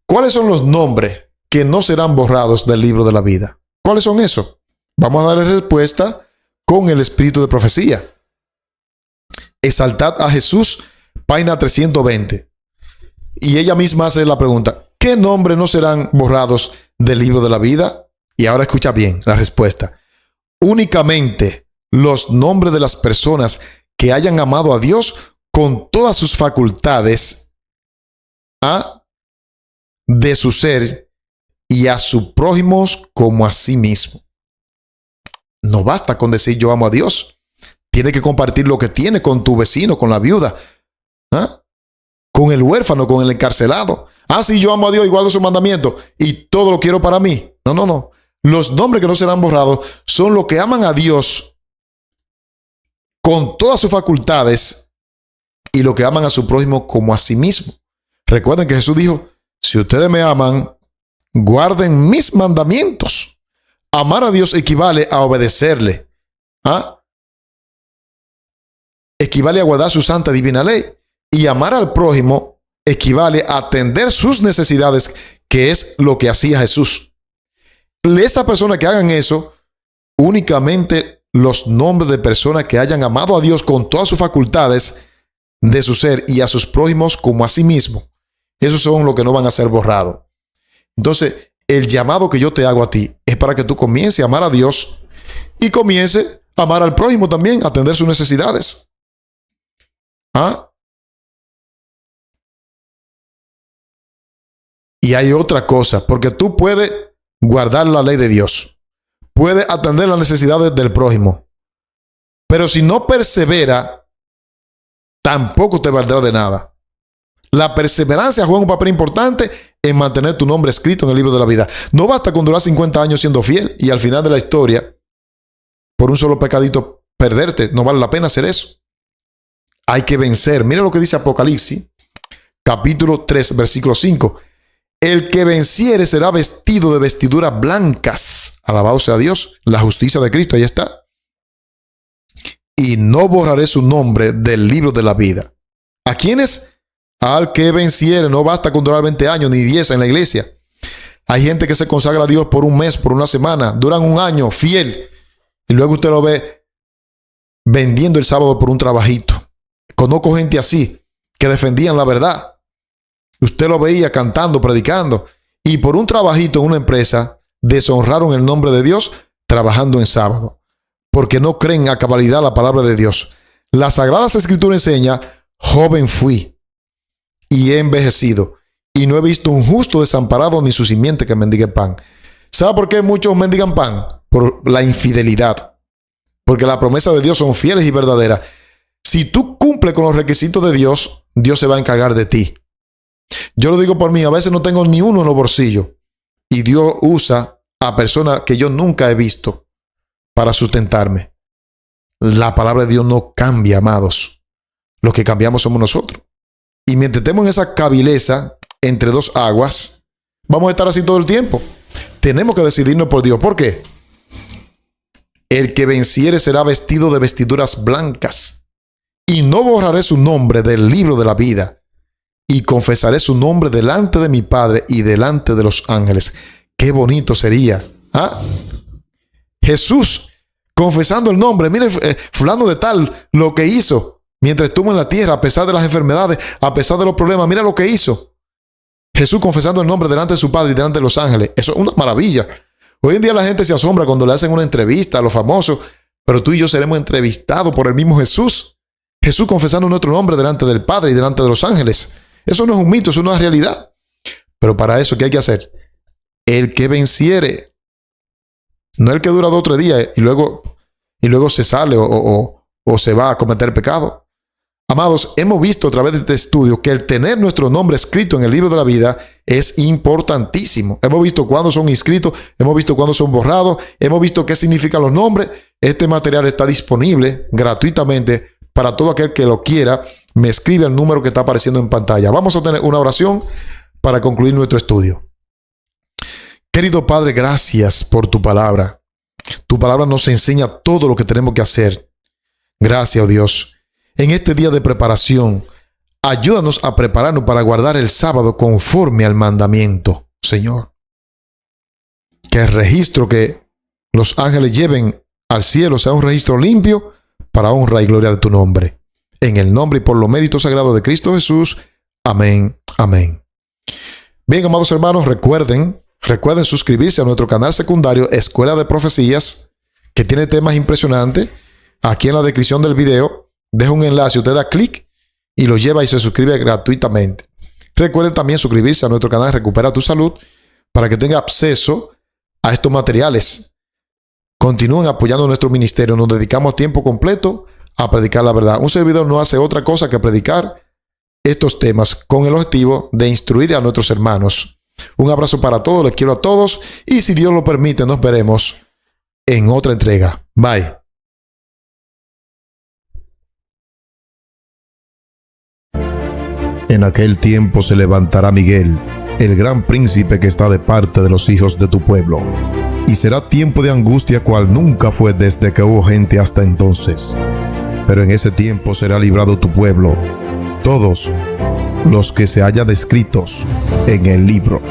¿Cuáles son los nombres que no serán borrados del libro de la vida? ¿Cuáles son esos? Vamos a darle respuesta con el espíritu de profecía. Exaltad a Jesús, página 320. Y ella misma hace la pregunta, ¿qué nombres no serán borrados del libro de la vida? Y ahora escucha bien la respuesta. Únicamente los nombres de las personas que hayan amado a Dios con todas sus facultades, de su ser y a sus prójimos como a sí mismo. No basta con decir yo amo a Dios. Tiene que compartir lo que tiene con tu vecino, con la viuda, con el huérfano, con el encarcelado. Sí, yo amo a Dios y guardo sus mandamientos y todo lo quiero para mí. No. Los nombres que no serán borrados son los que aman a Dios con todas sus facultades y lo que aman a su prójimo como a sí mismo. Recuerden que Jesús dijo, si ustedes me aman, guarden mis mandamientos. Amar a Dios equivale a obedecerle. Equivale a guardar su santa divina ley. Y amar al prójimo equivale a atender sus necesidades, que es lo que hacía Jesús. Esas personas que hagan eso, únicamente los nombres de personas que hayan amado a Dios con todas sus facultades de su ser y a sus prójimos como a sí mismo, esos son los que no van a ser borrados. Entonces, el llamado que yo te hago a ti es para que tú comiences a amar a Dios y comiences a amar al prójimo también, a atender sus necesidades. Y hay otra cosa, porque tú puedes guardar la ley de Dios, puedes atender las necesidades del prójimo, pero si no persevera, tampoco te valdrá de nada. La perseverancia juega un papel importante en mantener tu nombre escrito en el libro de la vida. No basta con durar 50 años siendo fiel y al final de la historia, por un solo pecadito, perderte. No vale la pena hacer eso. Hay que vencer. Mira lo que dice Apocalipsis, capítulo 3, versículo 5. El que venciere será vestido de vestiduras blancas. Alabado sea Dios. La justicia de Cristo, ahí está. Y no borraré su nombre del libro de la vida. ¿A quiénes? Al que venciere. No basta con durar 20 años ni 10 en la iglesia. Hay gente que se consagra a Dios por un mes, por una semana. Duran un año fiel. Y luego usted lo ve vendiendo el sábado por un trabajito. Conozco gente así que defendían la verdad. Usted lo veía cantando, predicando. Y por un trabajito en una empresa deshonraron el nombre de Dios trabajando en sábado. Porque no creen a cabalidad la palabra de Dios. La Sagrada Escritura enseña, joven fui y he envejecido, y no he visto un justo desamparado ni su simiente que mendigue pan. ¿Sabe por qué muchos mendigan pan? Por la infidelidad. Porque las promesas de Dios son fieles y verdaderas. Si tú cumples con los requisitos de Dios, Dios se va a encargar de ti. Yo lo digo por mí, a veces no tengo ni uno en los bolsillos. Y Dios usa a personas que yo nunca he visto para sustentarme. La palabra de Dios no cambia, amados. Los que cambiamos somos nosotros. Y mientras estemos en esa cabileza entre dos aguas, vamos a estar así todo el tiempo. Tenemos que decidirnos por Dios. ¿Por qué? El que venciere será vestido de vestiduras blancas. Y no borraré su nombre del libro de la vida. Y confesaré su nombre delante de mi Padre y delante de los ángeles. Qué bonito sería. Jesús confesando el nombre. Mire, fulano de tal, lo que hizo mientras estuvo en la tierra, a pesar de las enfermedades, a pesar de los problemas. Mira lo que hizo. Jesús confesando el nombre delante de su Padre y delante de los ángeles. Eso es una maravilla. Hoy en día la gente se asombra cuando le hacen una entrevista a los famosos, pero tú y yo seremos entrevistados por el mismo Jesús. Jesús confesando nuestro nombre delante del Padre y delante de los ángeles. Eso no es un mito, eso no es una realidad. Pero para eso, ¿qué hay que hacer? El que venciere. No el que dura 2 o 3 días y luego se sale o se va a cometer pecado. Amados, hemos visto a través de este estudio que el tener nuestro nombre escrito en el libro de la vida es importantísimo. Hemos visto cuándo son inscritos, hemos visto cuándo son borrados, hemos visto qué significan los nombres. Este material está disponible gratuitamente Para todo aquel que lo quiera, me escribe al número que está apareciendo en pantalla. Vamos a tener una oración para concluir nuestro estudio. Querido Padre, gracias por tu palabra. Tu palabra nos enseña todo lo que tenemos que hacer. Gracias, oh Dios. En este día de preparación, ayúdanos a prepararnos para guardar el sábado conforme al mandamiento, Señor. Que el registro que los ángeles lleven al cielo sea un registro limpio para honra y gloria de tu nombre. En el nombre y por los méritos sagrados de Cristo Jesús. Amén. Amén. Bien, amados hermanos, recuerden suscribirse a nuestro canal secundario Escuela de Profecías, que tiene temas impresionantes. Aquí en la descripción del video dejo un enlace, usted da clic y lo lleva y se suscribe gratuitamente. Recuerden también suscribirse a nuestro canal Recupera tu Salud para que tenga acceso a estos materiales. Continúen apoyando nuestro ministerio. Nos dedicamos tiempo completo a predicar la verdad. Un servidor no hace otra cosa que predicar estos temas con el objetivo de instruir a nuestros hermanos. Un abrazo para todos, les quiero a todos y si Dios lo permite nos veremos en otra entrega. Bye. En aquel tiempo se levantará Miguel, el gran príncipe que está de parte de los hijos de tu pueblo. Y será tiempo de angustia cual nunca fue desde que hubo gente hasta entonces. Pero en ese tiempo será librado tu pueblo, todos los que se hallan descritos en el libro.